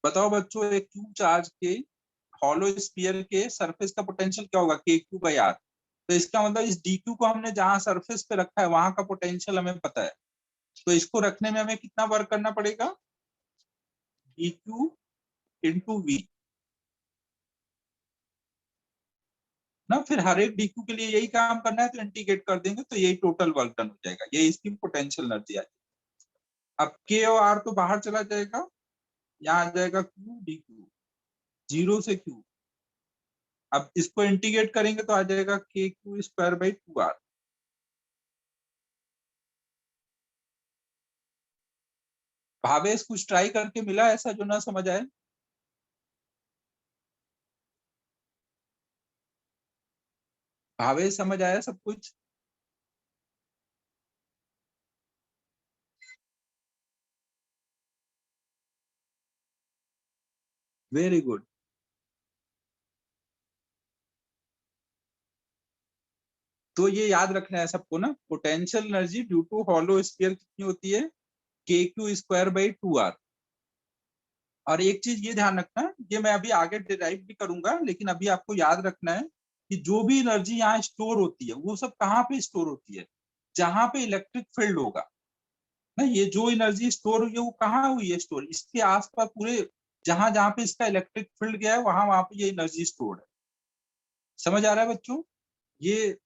बताओ बच्चों, एक क्यू चार्ज के हॉलो स्फीयर के सरफेस का पोटेंशियल क्या होगा? KQ/R। तो इसका मतलब इस डी क्यू को हमने जहां सरफेस पे रखा है वहां का पोटेंशियल हमें पता है, तो इसको रखने में हमें कितना वर्क करना पड़ेगा? DQ/V ना। फिर हर एक DQ के लिए यही काम करना है, तो इंटीग्रेट कर देंगे तो यही टोटल वर्क डन हो जाएगा, ये इसकी पोटेंशियल एनर्जी आ जाएगी। अब K और R तो बाहर चला जाएगा, यहाँ आ जाएगा QDQ, 0 से Q। अब इसको इंटीग्रेट करेंगे तो आ जाएगा KQ²/2R। भावेश कुछ ट्राई करके मिला ऐसा जो ना समझ आए? भावेश समझ आया सब कुछ? Very good. तो ये याद रखना है सबको ना, potential energy due to hollow sphere कितनी होती है? KQ²/2R। और एक चीज ये ध्यान रखना, ये मैं अभी आगे डिराइव भी करूंगा, लेकिन अभी आपको याद रखना है कि जो भी एनर्जी यहाँ स्टोर होती है वो सब कहाँ पे स्टोर होती है? जहां पे इलेक्ट्रिक फील्ड होगा ना। ये जो एनर्जी स्टोर हुई है वो कहाँ हुई है स्टोर? इसके आसपास पूरे, जहां जहां पे इसका इलेक्ट्रिक फील्ड गया है वहां वहां पे ये एनर्जी स्टोर है। समझ आ रहा है बच्चों? ये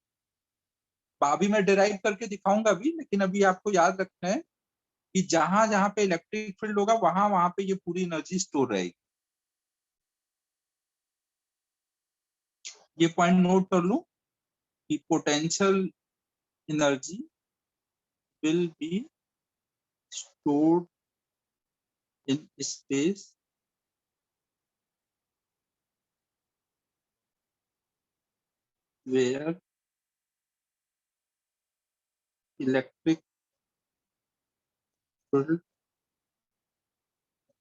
अभी मैं डिराइव करके दिखाऊंगा भी, लेकिन अभी आपको याद रखना है कि जहां जहां पे इलेक्ट्रिक फील्ड होगा वहां वहां पे ये पूरी एनर्जी स्टोर रहेगी। ये पॉइंट नोट कर लो कि potential energy will be stored in space where electric field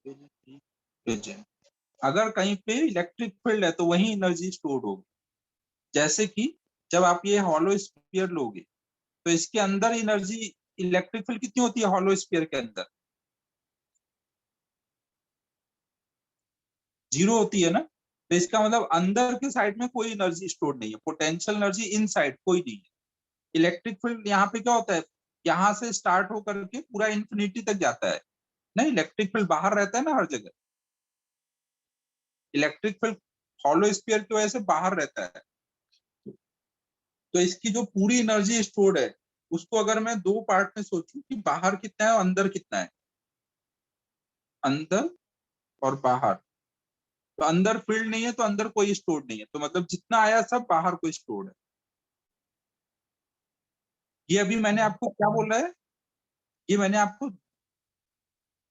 will be present. अगर कहीं पे इलेक्ट्रिक फील्ड है तो वही एनर्जी स्टोर होगी। जैसे कि जब आप ये हॉलो स्फीयर लोगे तो इसके अंदर एनर्जी, इलेक्ट्रिक फील्ड कितनी होती है हॉलो स्फीयर के अंदर? 0 होती है ना। तो इसका मतलब अंदर के साइड में कोई एनर्जी स्टोर नहीं है, पोटेंशियल एनर्जी इन साइड कोई नहीं है। इलेक्ट्रिक फील्ड यहाँ पे क्या होता है, यहाँ से स्टार्ट होकर के पूरा इंफिनिटी तक जाता है ना। इलेक्ट्रिक फील्ड बाहर रहता है ना हर जगह। इलेक्ट्रिक फील्ड हॉलो स्फीयर की वजह से बाहर रहता है। तो इसकी जो पूरी एनर्जी स्टोर्ड है उसको अगर मैं दो पार्ट में सोचूं कि बाहर कितना है और अंदर कितना है, अंदर और बाहर, तो अंदर फील्ड नहीं है तो अंदर कोई स्टोर नहीं है, तो मतलब जितना आया सब बाहर कोई स्टोर है। ये अभी मैंने आपको क्या बोला है? ये मैंने आपको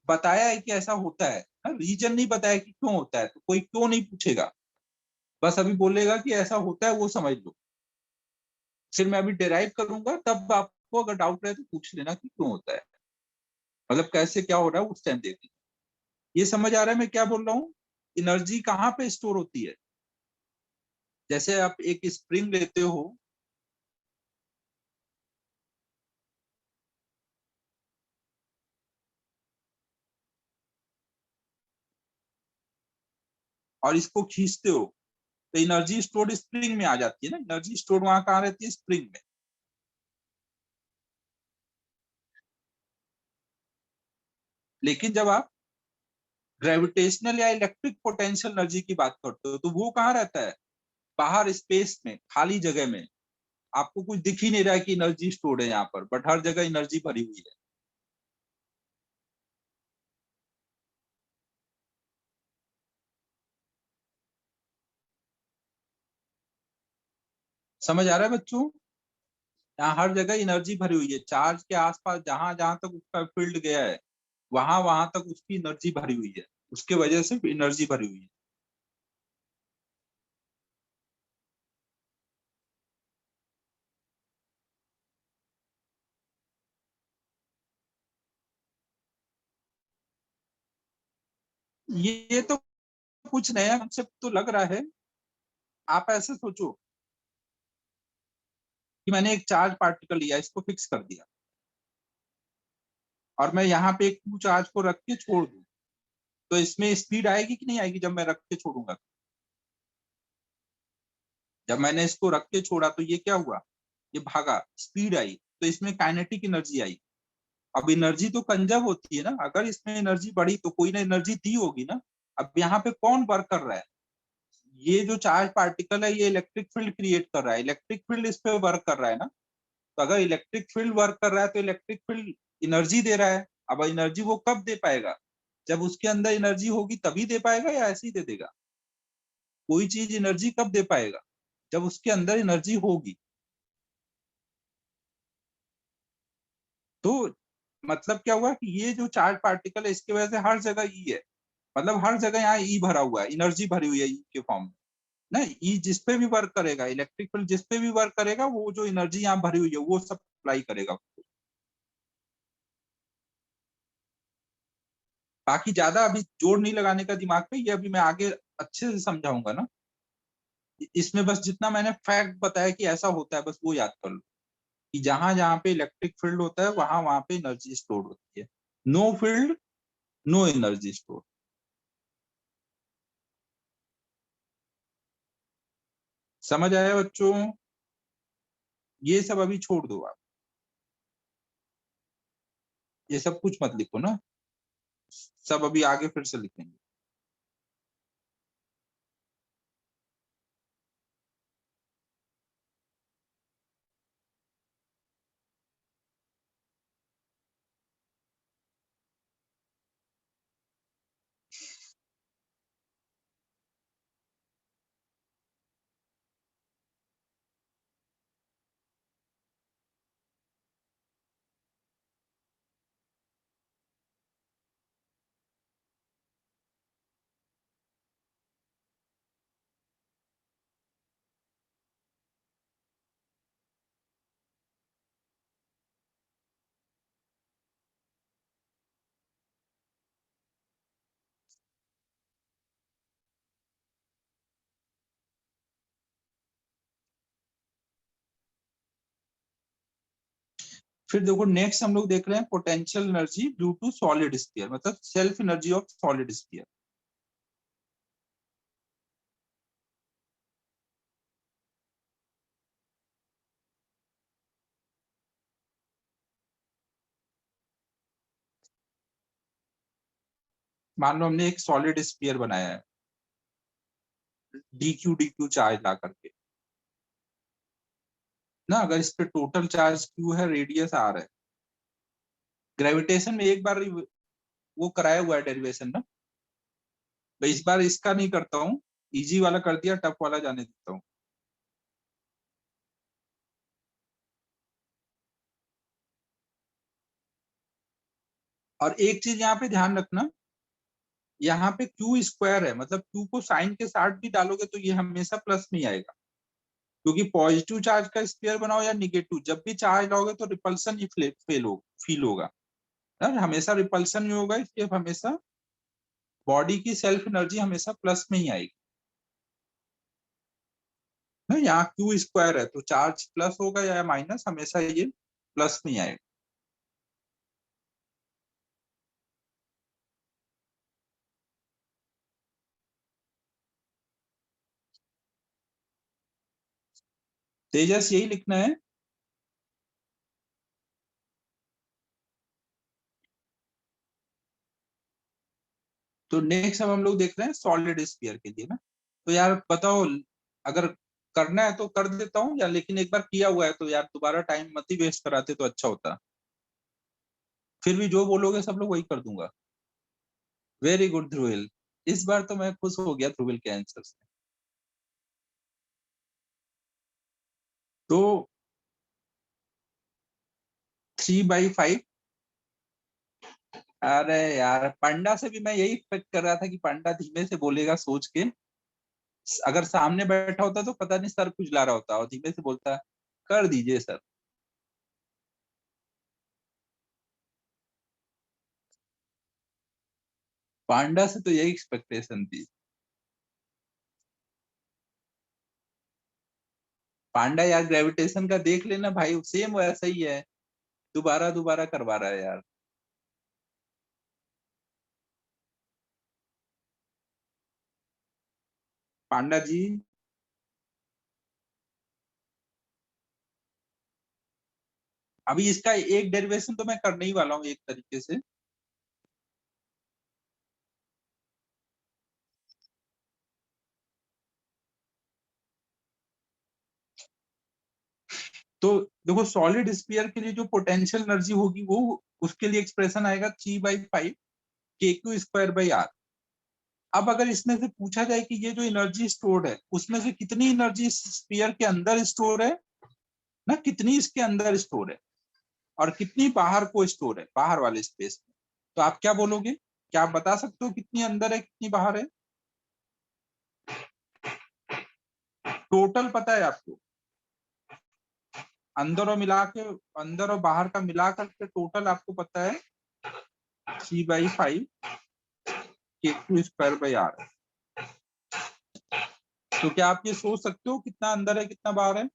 बताया है कि ऐसा होता है, रीजन नहीं बताया कि क्यों होता है, तो कोई क्यों नहीं पूछेगा, बस अभी बोलेगा कि ऐसा होता है वो समझ लो। फिर मैं अभी डिराइव करूंगा, तब आपको अगर डाउट रहे तो पूछ लेना कि क्यों होता है। मतलब कैसे क्या हो रहा है उस टाइम देखेंगे। ये समझ आ रहा है मैं क्या बोल रहा हूँ? एनर्जी कहाँ पे स्टोर होती है? जैसे आप एक स्प्रिंग लेते हो, और इसको खींचते हो, तो एनर्जी स्टोर स्प्रिंग में आ जाती है ना। एनर्जी स्टोर वहां कहाँ रहती है? स्प्रिंग में। लेकिन जब आप ग्रेविटेशनल या इलेक्ट्रिक पोटेंशियल एनर्जी की बात करते हो, तो वो कहाँ रहता है? बाहर स्पेस में, खाली जगह में। आपको कुछ दिख ही नहीं रहा है कि एनर्जी स्टोर्ड है यहाँ पर, बट हर जगह एनर्जी भरी हुई है। समझ आ रहा है बच्चों? यहाँ हर जगह एनर्जी भरी हुई है, चार्ज के आसपास जहां जहां तक उसका फील्ड गया है, वहां वहां तक उसकी एनर्जी भरी हुई है, उसके वजह से एनर्जी भरी हुई है। ये तो कुछ नया कंसेप्ट तो लग रहा है। आप ऐसे सोचो कि मैंने एक चार्ज पार्टिकल लिया, इसको फिक्स कर दिया, और मैं यहाँ पे एक टू चार्ज को रख के छोड़ दूं, तो इसमें स्पीड आएगी कि नहीं आएगी जब मैं रख के छोड़ूंगा? जब मैंने इसको रख के छोड़ा तो ये क्या हुआ? ये भागा, स्पीड आई, तो इसमें काइनेटिक एनर्जी आई। अब एनर्जी तो कंजर्व होती है ना, अगर इसमें एनर्जी बढ़ी तो कोई ना एनर्जी दी होगी ना। अब यहाँ पे कौन वर्क कर रहा है? ये जो चार्ज पार्टिकल है, ये इलेक्ट्रिक फील्ड क्रिएट कर रहा है, इलेक्ट्रिक फील्ड इस पे वर्क कर रहा है ना। तो अगर इलेक्ट्रिक फील्ड वर्क कर रहा है, तो इलेक्ट्रिक फील्ड एनर्जी दे रहा है। अब एनर्जी वो कब दे पाएगा? जब उसके अंदर एनर्जी होगी तभी दे पाएगा, या ऐसे ही दे देगा? कोई चीज एनर्जी कब दे पाएगा? जब उसके अंदर एनर्जी होगी। तो मतलब क्या हुआ कि ये जो चार्ज पार्टिकल है, इसकी वजह से हर जगह ई है। मतलब हर जगह यहाँ ई भरा हुआ है, एनर्जी भरी हुई है ई के फॉर्म में ना। ई जिस पे भी वर्क करेगा, इलेक्ट्रिक फील्ड जिस पे भी वर्क करेगा, वो जो एनर्जी यहाँ भरी हुई है वो सप्लाई करेगा। बाकी ज्यादा अभी जोर नहीं लगाने का दिमाग पे, ये अभी मैं आगे अच्छे से समझाऊंगा ना। इसमें बस जितना मैंने फैक्ट बताया कि ऐसा होता है, बस वो याद कर लो कि जहां जहां पे इलेक्ट्रिक फील्ड होता है, वहां वहां पे एनर्जी स्टोर होती है। No field, no energy store. समझ आया बच्चों? ये सब अभी छोड़ दो आप, ये सब कुछ मत लिखो ना, सब अभी आगे फिर से लिखेंगे। फिर देखो नेक्स्ट हम लोग देख रहे हैं potential energy due to solid sphere, मतलब self energy of solid sphere. मान लो हमने एक सॉलिड स्फीयर बनाया है, डी क्यू चार्ज ला करके ना। अगर इस पे टोटल चार्ज क्यू है, रेडियस आर है, ग्रेविटेशन में एक बार वो कराया हुआ है डेरिवेशन ना। मैं इस बार इसका नहीं करता हूँ, इजी वाला कर दिया, टफ वाला जाने देता हूँ। और एक चीज यहाँ पे ध्यान रखना, यहाँ पे क्यू स्क्वायर है, मतलब क्यू को साइन के साथ भी डालोगे तो ये हमेशा प्लस में ही आएगा। क्योंकि पॉजिटिव चार्ज का स्क्वायर बनाओ या निगेटिव, जब भी चार्ज लाओगे तो रिपल्सन ही फील होगा। यार हमेशा रिपल्सन में होगा, इसलिए हमेशा बॉडी की सेल्फ एनर्जी हमेशा प्लस में ही आएगी ना। यहाँ क्यू स्क्वायर है तो चार्ज प्लस होगा या माइनस, हमेशा ये प्लस में ही आएगा। तेजस यही लिखना है। तो नेक्स्ट अब हम लोग देख रहे हैं सॉलिड स्फीयर के लिए ना। तो यार बताओ, अगर करना है तो कर देता हूँ या, लेकिन एक बार किया हुआ है तो यार दोबारा टाइम मत ही वेस्ट कराते तो अच्छा होता। फिर भी जो बोलोगे सब लोग वही कर दूंगा। वेरी गुड ध्रुविल, इस बार तो मैं खुश हो गया ध्रुविल के आंसर से। तो 3/5। अरे यार पांडा से भी मैं यही एक्सपेक्ट कर रहा था कि पांडा धीमे से बोलेगा सोच के। अगर सामने बैठा होता तो पता नहीं सर खुजला रहा होता, और धीमे से बोलता कर दीजिए सर। पांडा से तो यही एक्सपेक्टेशन थी। पांडा यार ग्रेविटेशन का देख लेना भाई, सेम वैसा ही है, दोबारा दोबारा करवा रहा है यार। पांडा जी, अभी इसका एक डेरिवेशन तो मैं करने ही वाला हूँ एक तरीके से। तो देखो सॉलिड स्फीयर के लिए जो पोटेंशियल एनर्जी होगी वो, उसके लिए एक्सप्रेशन आएगा 3/5 KQ²/R। अब अगर इसमें से पूछा जाए कि ये जो एनर्जी स्टोर्ड है उसमें से कितनी एनर्जी स्फीयर के अंदर स्टोर है ना, कितनी इसके अंदर स्टोर है और कितनी बाहर को स्टोर है, बाहर वाले स्पेस में, तो आप क्या बोलोगे? क्या आप बता सकते हो कितनी अंदर है कितनी बाहर है? टोटल पता है आपको? अंदर और मिला के, अंदर और बाहर का मिला करके टोटल आपको पता है 3/5 KQ²/R। तो क्या आप ये सोच सकते हो कितना अंदर है कितना बाहर है?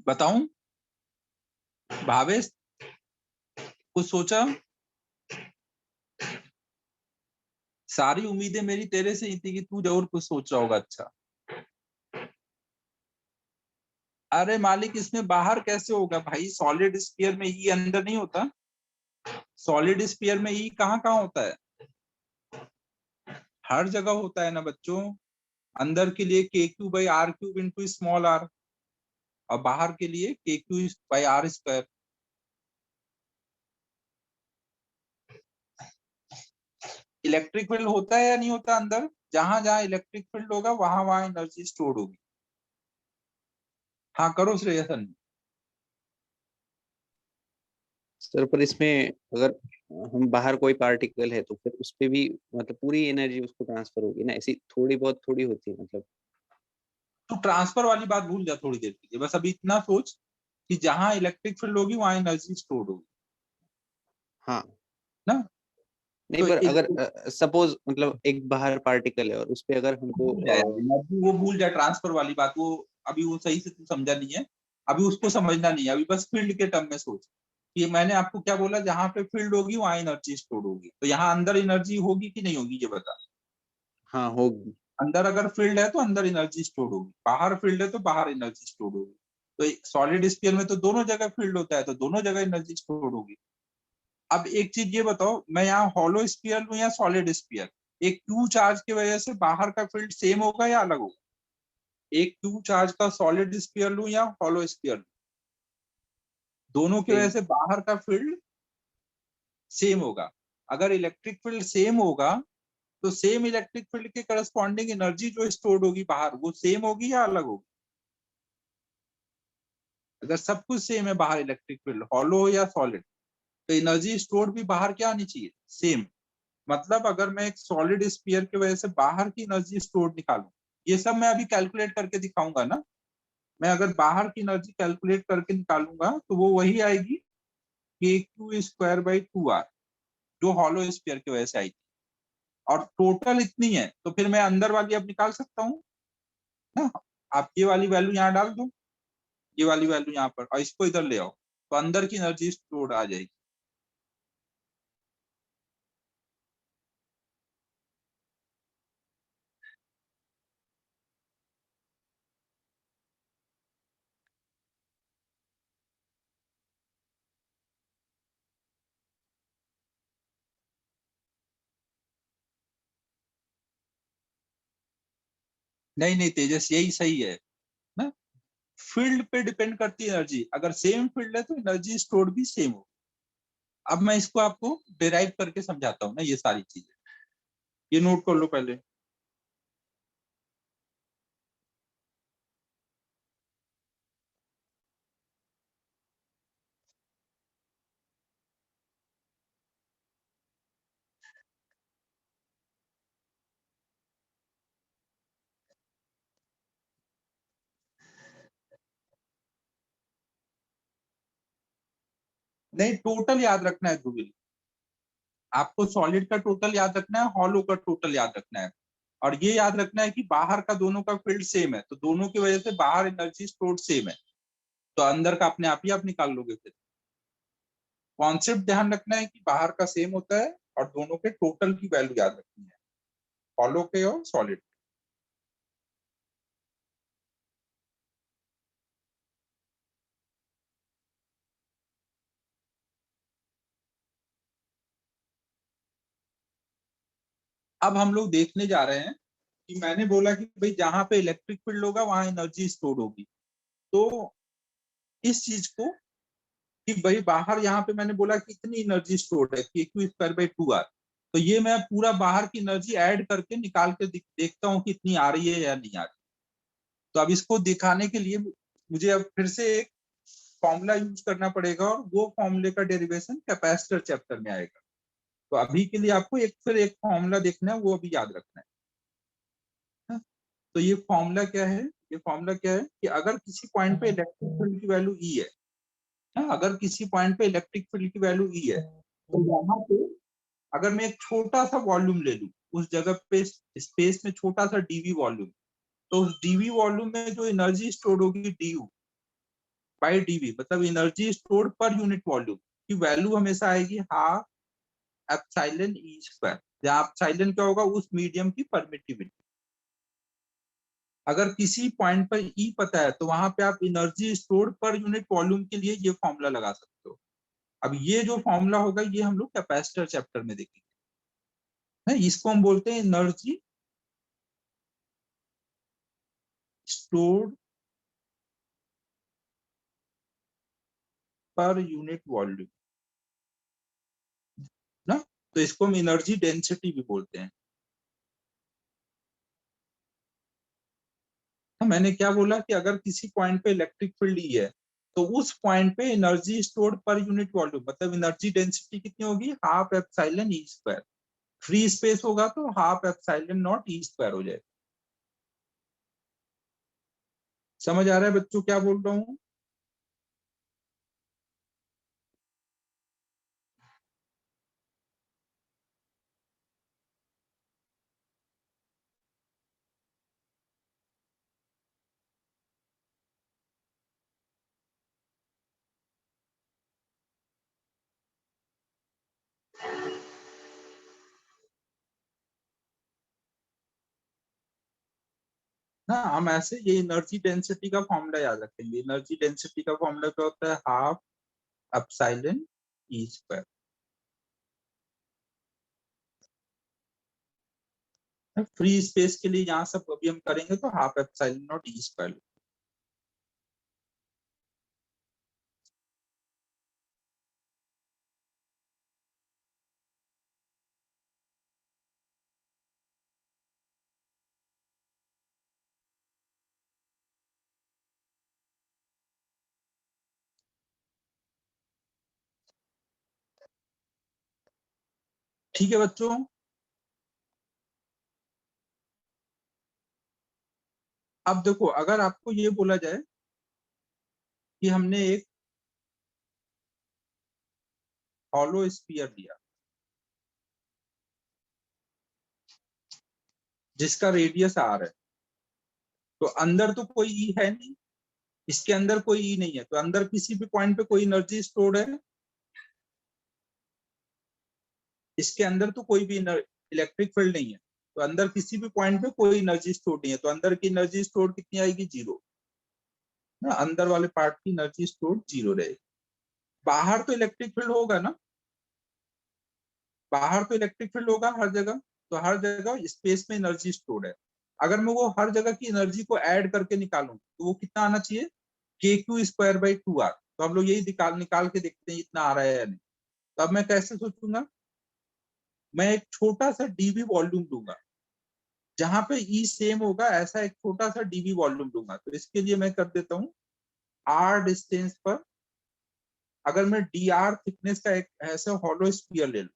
बताऊं भावेश, कुछ सोचा? सारी उम्मीदें मेरी तेरे से ही थी कि तू जरूर कुछ सोच रहा होगा अच्छा। अरे मालिक, इसमें बाहर कैसे होगा भाई? सॉलिड स्फीयर में ई अंदर नहीं होता। सॉलिड स्फीयर में ई कहाँ कहाँ होता है? हर जगह होता है ना बच्चों। अंदर के लिए KQ/R³ इंटू स्मॉल आर, और बाहर के लिए KQ/R²। इलेक्ट्रिक फील्ड होता है या नहीं होता अंदर? जहां जहां इलेक्ट्रिक फील्ड होगा वहां वहां एनर्जी स्टोर होगी। हाँ करो श्रेयसन। सर पर इसमें अगर हम बाहर कोई पार्टिकल है तो फिर उस पे भी मतलब पूरी एनर्जी उसको ट्रांसफर होगी ना, ऐसी थोड़ी बहुत थोड़ी होती है मतलब। तो ट्रांसफर वाली बात भूल जा थोड़ी देर के लिए, बस अभी इतना सोच कि जहां इलेक्ट्रिक फील्ड होगी वहां एनर्जी स्टोर होगी हाँ ना। नहीं, तो पर अगर सपोज मतलब एक बाहर पार्टिकल है और उस पे अगर हमको भूल जाए एनर्जी, वो भूल जाए ट्रांसफर वाली बात, वो अभी वो सही से तू समझा नहीं है। अभी उसको समझना नहीं है, अभी बस फील्ड के टर्म में सोच कि मैंने आपको क्या बोला, जहां पे फील्ड होगी वहां एनर्जी स्टोर होगी। तो यहाँ अंदर एनर्जी होगी कि नहीं होगी ये बता। हाँ होगी। अंदर अगर फील्ड है तो अंदर एनर्जी स्टोर होगी, बाहर फील्ड है तो बाहर एनर्जी स्टोर होगी। तो सॉलिड स्फीयर में तो दोनों जगह फील्ड होता है तो दोनों जगह एनर्जी स्टोर होगी। अब एक चीज ये बताओ, मैं यहाँ हॉलो स्फीयर लूं या सॉलिड स्फीयर? एक क्यू चार्ज की वजह से बाहर का फील्ड सेम होगा या अलग होगा? एक क्यू चार्ज का सॉलिड स्फीयर लूं या हॉलो स्फीयर लूं? दोनों की वजह सेम। से बाहर का फील्ड सेम होगा। अगर इलेक्ट्रिक फील्ड सेम होगा तो सेम इलेक्ट्रिक फील्ड के करस्पॉन्डिंग एनर्जी जो स्टोर्ड होगी बाहर वो सेम होगी या अलग होगी? अगर सब कुछ सेम है बाहर इलेक्ट्रिक फील्ड, हॉलो हो या सॉलिड, तो एनर्जी स्टोर भी बाहर क्या आनी चाहिए, सेम। मतलब अगर मैं एक सॉलिड स्फीयर की वजह से बाहर की एनर्जी स्टोर निकालूं, ये सब मैं अभी कैलकुलेट करके दिखाऊंगा ना। मैं अगर बाहर की एनर्जी कैलकुलेट करके निकालूंगा तो वो वही आएगी KQ²/2R, जो हॉलो स्फीयर की वजह से आई थी। और टोटल इतनी है तो फिर मैं अंदर वाली अब निकाल सकता हूँ ना। आप ये वाली वैल्यू यहाँ डाल दो, ये वाली वैल्यू यहाँ पर, और इसको इधर ले आओ, तो अंदर की एनर्जी स्टोर आ जाएगी। नहीं नहीं तेजस, यही सही है ना। फील्ड पे डिपेंड करती है एनर्जी, अगर सेम फील्ड है तो एनर्जी स्टोर भी सेम हो। अब मैं इसको आपको डिराइव करके समझाता हूँ ना, ये सारी चीजें, ये नोट कर लो पहले। नहीं, टोटल याद रखना है ध्रुवील, आपको सॉलिड का टोटल याद रखना है, हॉलो का टोटल याद रखना है, और ये याद रखना है कि बाहर का दोनों का फील्ड सेम है, तो दोनों की वजह से बाहर एनर्जी स्टोर सेम है, तो अंदर का अपने आप ही आप निकाल लोगे। फिर कॉन्सेप्ट ध्यान रखना है कि बाहर का सेम होता है और दोनों के टोटल की वैल्यू याद रखनी है, हॉलो के और सॉलिड। अब हम लोग देखने जा रहे हैं कि मैंने बोला कि भाई जहां पे इलेक्ट्रिक फील्ड होगा वहां एनर्जी स्टोर होगी, तो इस चीज को कि भाई बाहर यहाँ पे मैंने बोला कि कितनी एनर्जी स्टोर है, KQ²/2R, तो ये मैं पूरा बाहर की एनर्जी ऐड करके निकाल के देखता हूँ कि इतनी आ रही है या नहीं आ रही। तो अब इसको दिखाने के लिए मुझे अब फिर से एक फॉर्मूला यूज करना पड़ेगा, और वो फॉर्मूले का डेरिवेशन कैपेसिटर चैप्टर में आएगा। तो अभी के लिए आपको फिर एक फॉर्मूला देखना है, वो अभी याद रखना है। तो ये फॉर्मूला क्या है, ये फॉर्मूला क्या है कि अगर किसी पॉइंट पे इलेक्ट्रिक फील्ड की वैल्यू ई है, अगर किसी पॉइंट पे इलेक्ट्रिक फील्ड की वैल्यू ई है, तो यहाँ पे अगर मैं एक छोटा सा वॉल्यूम ले लूं, उस जगह पे स्पेस में छोटा सा डीवी वॉल्यूम, तो उस डीवी वॉल्यूम में जो एनर्जी स्टोर होगी DU/dV, मतलब energy store per unit volume की वैल्यू हमेशा आएगी हाफ एप्सिलॉन ई स्क्वायर, जहाँ एप्सिलॉन क्या होगा, उस मीडियम की परमिटिविटी। अगर किसी पॉइंट पर ई पता है तो वहां पे आप energy store per unit volume के लिए ये फॉर्मूला लगा सकते हो। अब ये जो फॉर्मूला होगा ये हम लोग कैपेसिटर चैप्टर में देखेंगे, इसको हम बोलते हैं energy stored per unit volume ना, तो इसको हम एनर्जी डेंसिटी भी बोलते हैं। तो मैंने क्या बोला कि अगर किसी पॉइंट पे इलेक्ट्रिक फील्ड ई है, तो उस पॉइंट पे energy stored per unit volume, मतलब एनर्जी डेंसिटी कितनी होगी, half epsilon E square. Free space होगा तो half epsilon not E square हो जाएगा। समझ आ रहा है बच्चों क्या बोल रहा हूँ? ना हम ऐसे ये एनर्जी डेंसिटी का फॉर्मूला याद रखेंगे। एनर्जी डेंसिटी का फॉर्मूला क्या होता है, half epsilon E square. Free space के लिए यहाँ सब अभी हम करेंगे तो half epsilon not E square. ठीक है बच्चों, अब देखो अगर आपको ये बोला जाए कि हमने एक हॉलो स्फीयर लिया जिसका रेडियस आर है, तो अंदर तो कोई ई है नहीं, इसके अंदर कोई ई नहीं है, तो अंदर किसी भी पॉइंट पे कोई एनर्जी स्टोर्ड है? इसके अंदर तो कोई भी इलेक्ट्रिक फील्ड नहीं है, तो अंदर किसी भी पॉइंट पे कोई एनर्जी स्टोर नहीं है, तो अंदर की एनर्जी स्टोर कितनी आएगी? जीरो ना, अंदर वाले पार्ट की एनर्जी स्टोर जीरो रहेगी। बाहर तो इलेक्ट्रिक फील्ड होगा ना, बाहर तो इलेक्ट्रिक फील्ड होगा हर जगह, तो हर जगह स्पेस में एनर्जी स्टोर्ड है। अगर मैं वो हर जगह की एनर्जी को ऐड करके निकालूं तो वो कितना आना चाहिए? के क्यू स्क्वायर बाई 2r। तो हम लोग यही निकाल के देखते हैं इतना आ रहा है या नहीं। तो अब मैं कैसे सोचूंगा? मैं एक छोटा सा डीवी वॉल्यूम लूंगा, जहां पे ई सेम होगा ऐसा एक छोटा सा डीवी वॉल्यूम लूंगा। तो इसके लिए मैं कर देता हूँ आर डिस्टेंस पर, अगर मैं डी आर थिकनेस का एक ऐसा हॉलो स्फीयर ले लूं,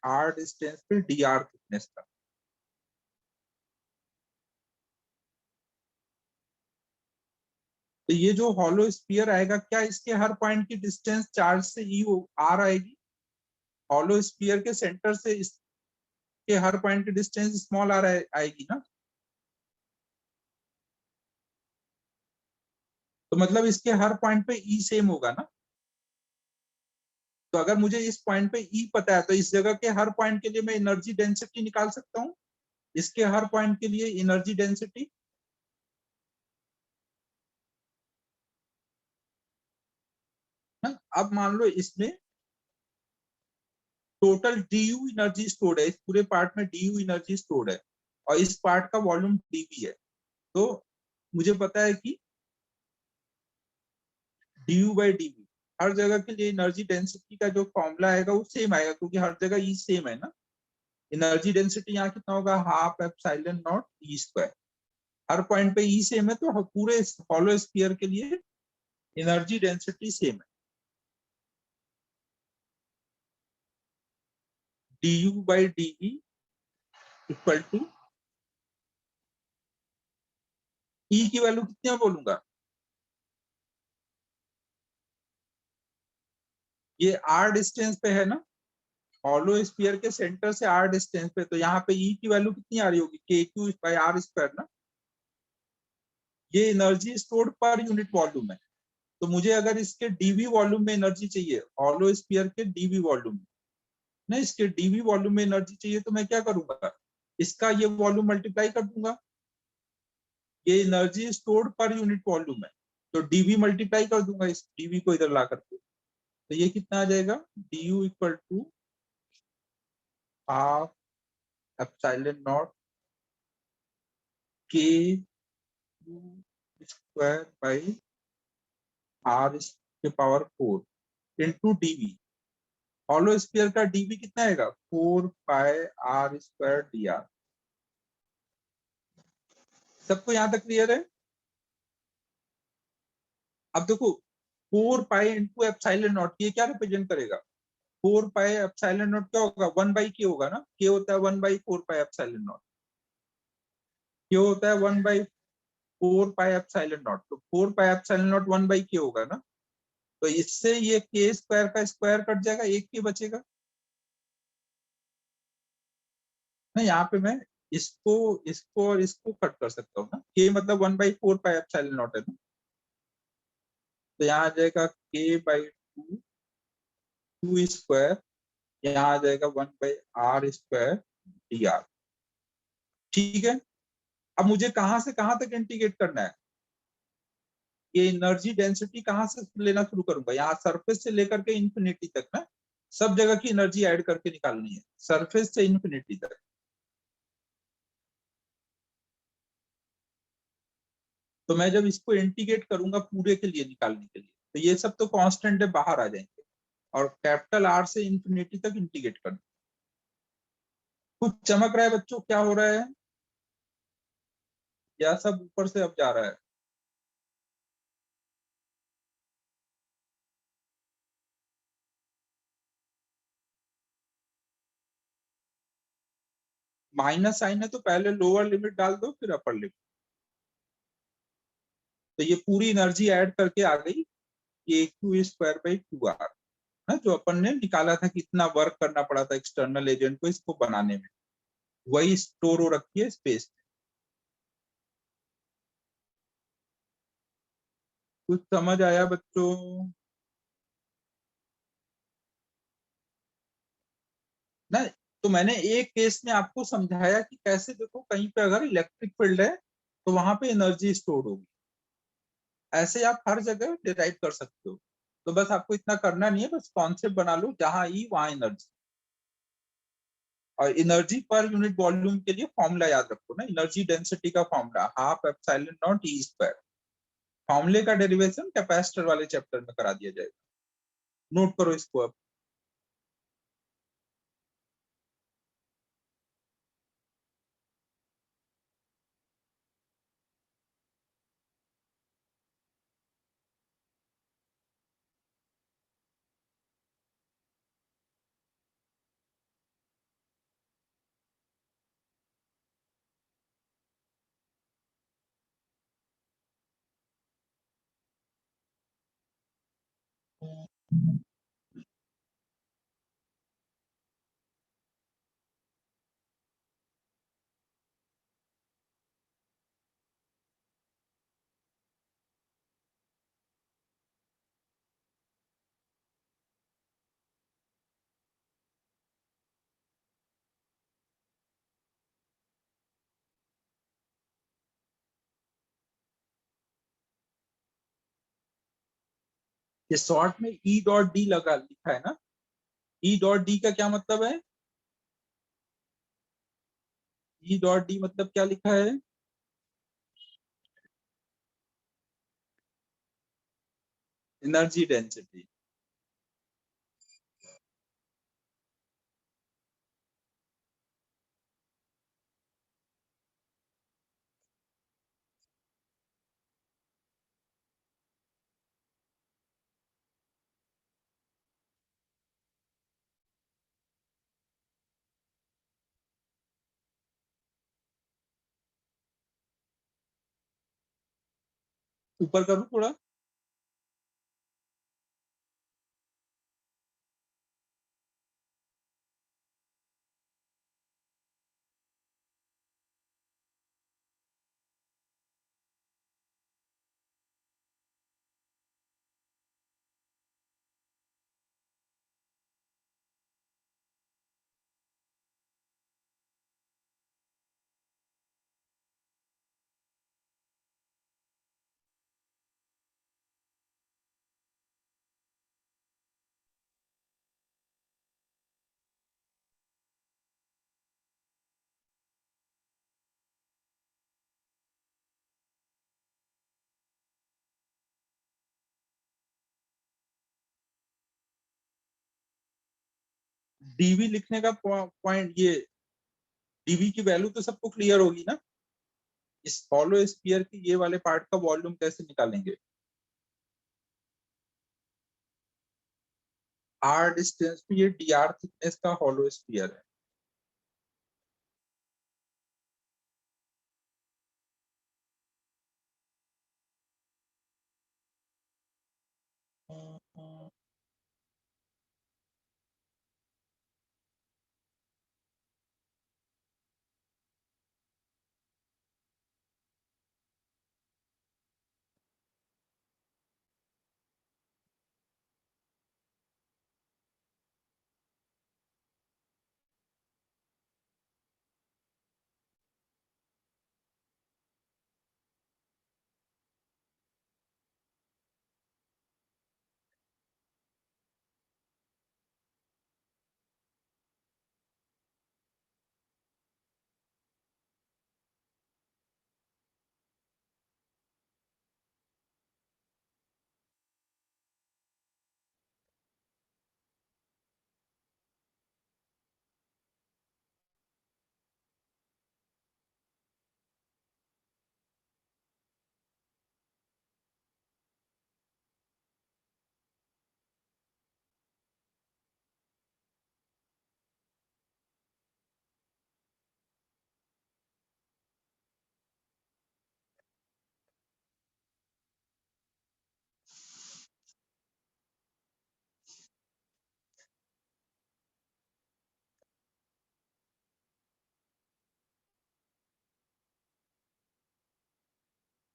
आर डिस्टेंस पे डी आर थिकनेस का, तो ये जो हॉलो स्फीयर आएगा, क्या इसके हर पॉइंट की डिस्टेंस चार्ज से ई आर आएगी? हॉलो स्फीयर के सेंटर से इसके हर पॉइंट की डिस्टेंस स्मॉल आर आएगी ना, तो मतलब इसके हर पॉइंट पे ई सेम होगा ना। तो अगर मुझे इस पॉइंट पे ई पता है तो इस जगह के हर पॉइंट के लिए मैं एनर्जी डेंसिटी निकाल सकता हूँ, इसके हर पॉइंट के लिए एनर्जी डेंसिटी। अब मान लो इसमें टोटल डीयू एनर्जी स्टोर्ड है, इस पूरे पार्ट में डीयू एनर्जी स्टोर्ड है, और इस पार्ट का वॉल्यूम डीवी है। तो मुझे पता है कि डीयू बाई डीवी हर जगह के लिए एनर्जी डेंसिटी का जो फॉर्मूला आएगा वो सेम आएगा, क्योंकि हर जगह ई सेम है ना। एनर्जी डेंसिटी यहाँ कितना होगा? Half epsilon not E square. Her point पे ई सेम है, तो पूरे हॉलो स्फीयर के लिए एनर्जी डेंसिटी सेम है। du by dv equal to E की वैल्यू कितनी बोलूंगा? ये आर डिस्टेंस पे है ना, हॉलो स्फीयर के सेंटर से आर डिस्टेंस पे, तो यहाँ पे ई की वैल्यू कितनी आ रही होगी? के क्यू बाई आर स्क्वायर ना। ये energy stored per unit volume है। तो मुझे अगर इसके डीवी वॉल्यूम में एनर्जी चाहिए, हॉलो स्फीयर के डीवी वॉल्यूम में ना, इसके डीवी वॉल्यूम में एनर्जी चाहिए, तो मैं क्या करूंगा? इसका ये वॉल्यूम मल्टीप्लाई कर दूंगा, ये energy stored per unit volume है, तो डीवी मल्टीप्लाई कर दूंगा इस डीवी को इधर ला करके, तो ये कितना आ जाएगा? D u equal to half epsilon naught k square by r के power 4 into d v. Hollow sphere का डीवी कितना आएगा? 4 pi r square d r. सबको यहां तक क्लियर है? अब देखो 4 पाई इंटू एप्सिलॉन नॉट, ये क्या रिप्रेजेंट करेगा? 4 पाई एप्सिलॉन नॉट क्या होगा? 1 बाई के होगा ना, के होता है 1 बाई 4 पाई एप्सिलॉन नॉट, के होता है 1 बाई 4 पाई एप्सिलॉन नॉट, तो 4 पाई एप्सिलॉन नॉट 1 बाई के होगा ना। तो इससे ये के स्क्वायर का स्क्वायर कट जाएगा, एक के बचेगा ना। यहाँ पे मैं इसको इसको और इसको कट कर सकता हूँ ना, के मतलब 1 बाई 4 पाई एप्सिलॉन नॉट है ना, तो यहाँ आ जाएगा के बाई 2 2 स्क्वायर, यहाँ आ जाएगा 1 by r square d r. ठीक है, अब मुझे कहां से कहां तक इंटीग्रेट करना है? ये एनर्जी डेंसिटी कहां से लेना शुरू करूंगा? यहाँ सरफेस से लेकर के इंफिनिटी तक ना, सब जगह की एनर्जी ऐड करके निकालनी है, सरफेस से इंफिनिटी तक। तो मैं जब इसको इंटीग्रेट करूंगा पूरे के लिए निकालने के लिए, तो ये सब तो कांस्टेंट है, बाहर आ जाएंगे, और कैपिटल आर से इंफिनिटी तक इंटीग्रेट करना। कुछ चमक रहा है बच्चों? क्या हो रहा है? या सब ऊपर से अब जा रहा है? माइनस साइन है तो पहले लोअर लिमिट डाल दो फिर अपर लिमिट। तो ये पूरी एनर्जी ऐड करके आ गई, ये q square by two r है, जो अपन ने निकाला था कि इतना वर्क करना पड़ा था एक्सटर्नल एजेंट को इसको बनाने में, वही स्टोर हो रखी है स्पेस में। कुछ समझ आया बच्चों? ना, तो मैंने एक केस में आपको समझाया कि कैसे, देखो कहीं पे अगर इलेक्ट्रिक फील्ड है तो वहां पे एनर्जी स्टोर होगी, ऐसे आप हर जगह डिराइव कर सकते हो। तो बस आपको इतना करना नहीं है, बस कॉन्सेप्ट बना लो, जहां ई वहां एनर्जी। और एनर्जी पर यूनिट वॉल्यूम के लिए फॉर्मूला याद रखो ना, एनर्जी डेंसिटी का formula half epsilon not E square. फॉर्मूले का डेरिवेशन कैपेसिटर वाले चैप्टर में करा दिया जाएगा, नोट करो इसको अब। ये शॉर्ट में ई डॉट डी लगा लिखा है ना, ई डॉट डी का क्या मतलब है? ई डॉट डी मतलब क्या लिखा है? Energy density. ऊपर करूं थोड़ा? डीवी लिखने का पॉइंट ये, डीवी की वैल्यू तो सबको क्लियर होगी ना। इस हॉलो स्फीयर की ये वाले पार्ट का वॉल्यूम कैसे निकालेंगे? आर डिस्टेंस पे ये डी आर थिकनेस का हॉलो स्फीयर है।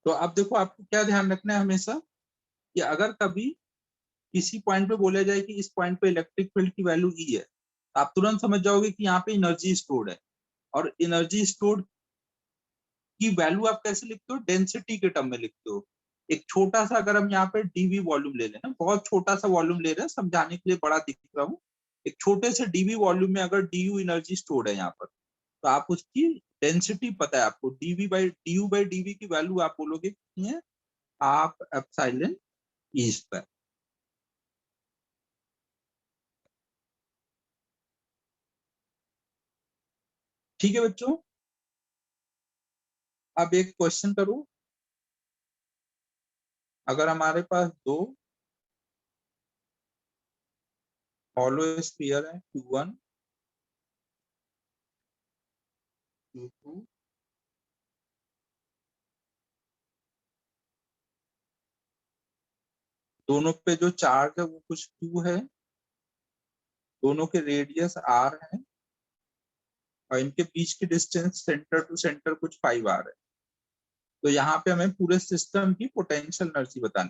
तो अब देखो आपको क्या ध्यान रखना है हमेशा कि अगर कभी किसी पॉइंट पे बोला जाए कि इस पॉइंट पे इलेक्ट्रिक फील्ड की वैल्यू ई है, तो आप तुरंत समझ जाओगे कि यहाँ पे एनर्जी स्टोर्ड है। और एनर्जी स्टोर्ड की वैल्यू आप कैसे लिखते हो? डेंसिटी के टर्म में लिखते हो। एक छोटा सा अगर हम यहाँ पे डीवी वॉल्यूम ले लें ना, बहुत छोटा सा वॉल्यूम ले रहे हैं, समझाने के लिए बड़ा दिख रहा हूँ। एक छोटे से डीवी वॉल्यूम में अगर डी यू एनर्जी स्टोर्ड है यहाँ पर, तो आप उसकी डेंसिटी पता है आपको, d v by d u by d v की वैल्यू आप बोलोगे कितनी है? Half epsilon E square. ठीक है बच्चों, अब एक क्वेश्चन करो। अगर हमारे पास दो हॉलो स्फीयर है, Q1 Q2, दोनों पे जो चार्ज है वो कुछ Q है, दोनों के रेडियस R है, और इनके बीच की डिस्टेंस सेंटर टू सेंटर कुछ 5R है। तो यहाँ पे हमें पूरे सिस्टम की पोटेंशियल एनर्जी बतानी।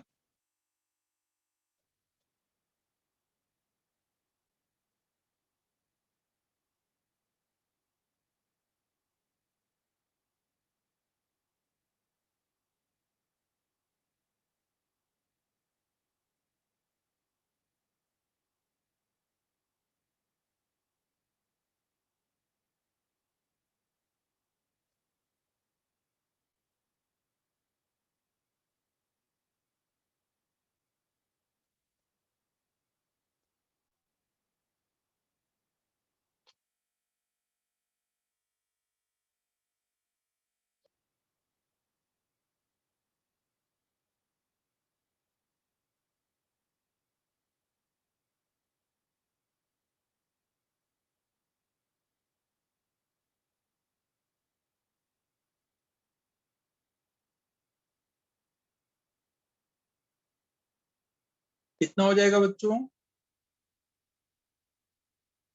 कितना हो जाएगा बच्चों?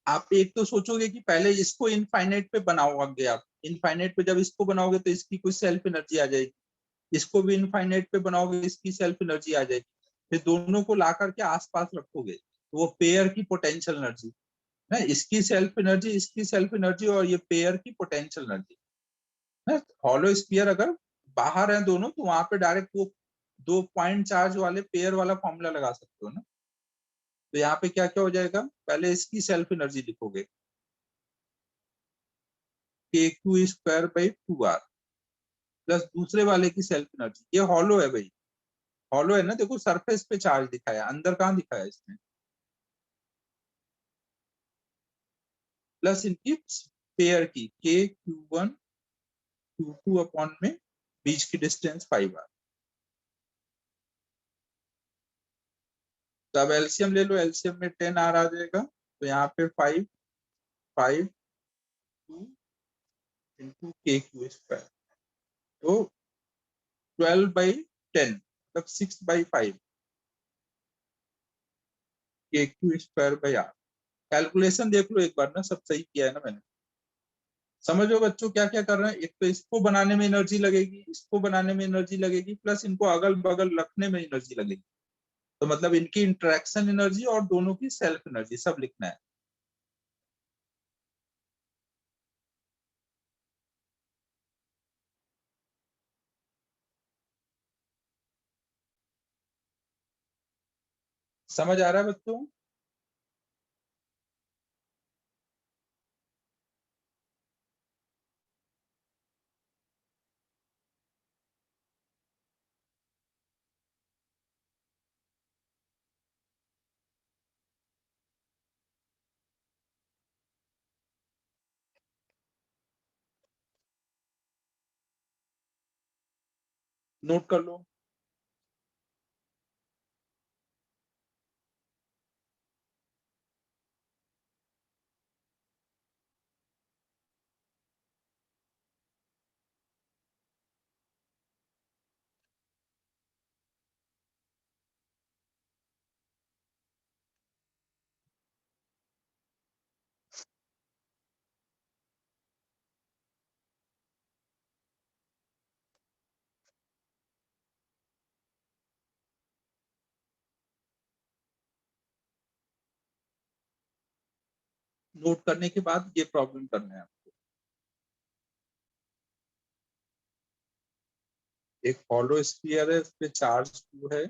आप एक तो सोचोगे कि पहले इसको इनफाइनाइट पे बनाओगे, आप इनफाइनाइट पे जब इसको बनाओगे तो इसकी कुछ सेल्फ एनर्जी आ जाएगी, इसको भी इनफाइनाइट पे बनाओगे, इसकी सेल्फ एनर्जी आ जाएगी, फिर दोनों को ला करके आसपास रखोगे तो वो पेयर की पोटेंशियल एनर्जी है, इसकी सेल्फ एनर्जी, इसकी सेल्फ एनर्जी, और ये पेयर की पोटेंशियल एनर्जी है। हॉलो स्फीयर अगर बाहर है दोनों, तो वहां पे डायरेक्ट वो दो पॉइंट चार्ज वाले पेयर वाला फॉर्मूला लगा सकते हो ना। तो यहाँ पे क्या क्या हो जाएगा? पहले इसकी सेल्फ एनर्जी लिखोगे, के q square by 2R, plus दूसरे वाले की सेल्फ एनर्जी। ये हॉलो है भाई, हॉलो है ना, देखो सरफेस पे चार्ज दिखाया, अंदर कहाँ दिखाया इसमें, प्लस इनकी पेयर की K Q1 Q2 अपॉन में बीच की डिस्टेंस 5R। तो अब एलसीएम ले लो, एलसीएम में 10R आ जाएगा, तो यहाँ पे 5 5 2 इंटू के क्यू स्क्वायर, तो 12/10 मतलब 6/5 k q square by r. Calculation देख लो एक बार ना, सब सही किया है ना मैंने? समझो बच्चों क्या क्या कर रहे हैं, एक तो इसको बनाने में एनर्जी लगेगी, इसको बनाने में एनर्जी लगेगी, प्लस इनको अगल बगल रखने में एनर्जी लगेगी। तो मतलब इनकी इंटरेक्शन एनर्जी और दोनों की सेल्फ एनर्जी सब लिखना है। समझ आ रहा है बच्चों? नोट कर लो। नोट करने के बाद ये प्रॉब्लम करना है आपको। एक हॉलो स्फीयर है, उस पे चार्ज Q है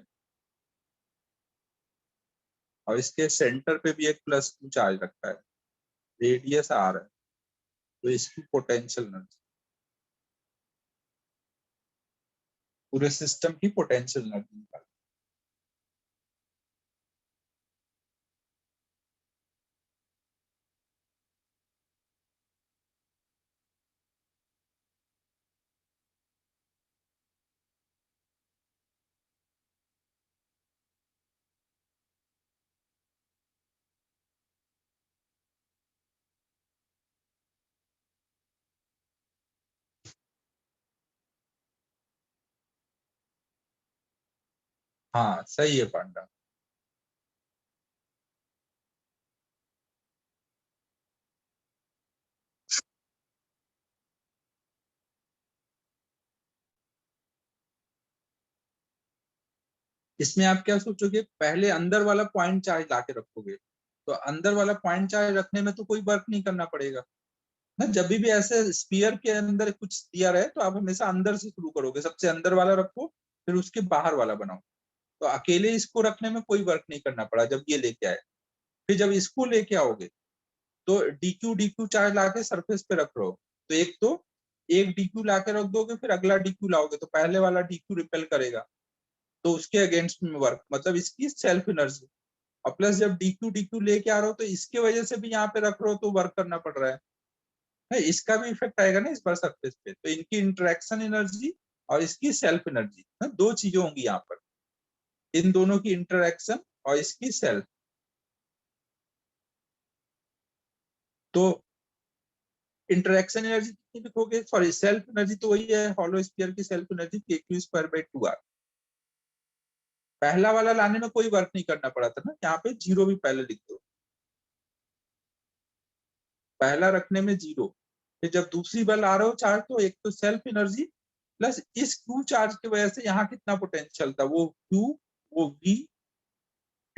और इसके सेंटर पे भी एक +Q चार्ज रखा है, रेडियस R है, तो इसकी पोटेंशियल एनर्जी, पूरे सिस्टम की पोटेंशियल एनर्जी निकाल। हाँ सही है पांडा। इसमें आप क्या सोचोगे, पहले अंदर वाला पॉइंट चार्ज लाके रखोगे, तो अंदर वाला पॉइंट चार्ज रखने में तो कोई वर्क नहीं करना पड़ेगा ना। जब भी ऐसे स्फीयर के अंदर कुछ दिया रहे तो आप हमेशा अंदर से शुरू करोगे, सबसे अंदर वाला रखो, फिर उसके बाहर वाला बनाओ। तो अकेले इसको रखने में कोई वर्क नहीं करना पड़ा जब ये लेके आए। फिर जब इसको लेके आओगे तो DQ चार्ज लाके सरफेस पे रख रहे हो, तो एक DQ लाके रख दोगे, फिर अगला DQ लाओगे तो पहले वाला DQ रिपेल करेगा, तो उसके अगेंस्ट में वर्क, मतलब इसकी सेल्फ एनर्जी। और प्लस जब DQ लेके आ रहे हो तो इसके वजह से भी यहाँ पे रख रहे हो तो वर्क करना पड़ रहा है ना, इसका भी इफेक्ट आएगा ना इस पर सरफेस पे। तो इनकी इंटरेक्शन एनर्जी और इसकी सेल्फ एनर्जी, दो चीजें होंगी यहाँ पर, इन दोनों की इंटरेक्शन और इसकी सेल्फ। तो इंटरेक्शन एनर्जी कितनी लिखोगे, सॉरी सेल्फ एनर्जी तो वही है, हॉलो स्फीयर की सेल्फ एनर्जी KQ²/2R। पहला वाला लाने में कोई वर्क नहीं करना पड़ा था ना, यहाँ पे 0 भी पहले लिख दो, पहला रखने में 0। फिर जब दूसरी बार ला रहे हो चार्ज, तो एक तो सेल्फ एनर्जी प्लस इस Q चार्ज की वजह से यहाँ कितना पोटेंशियल था, वो Q, वो V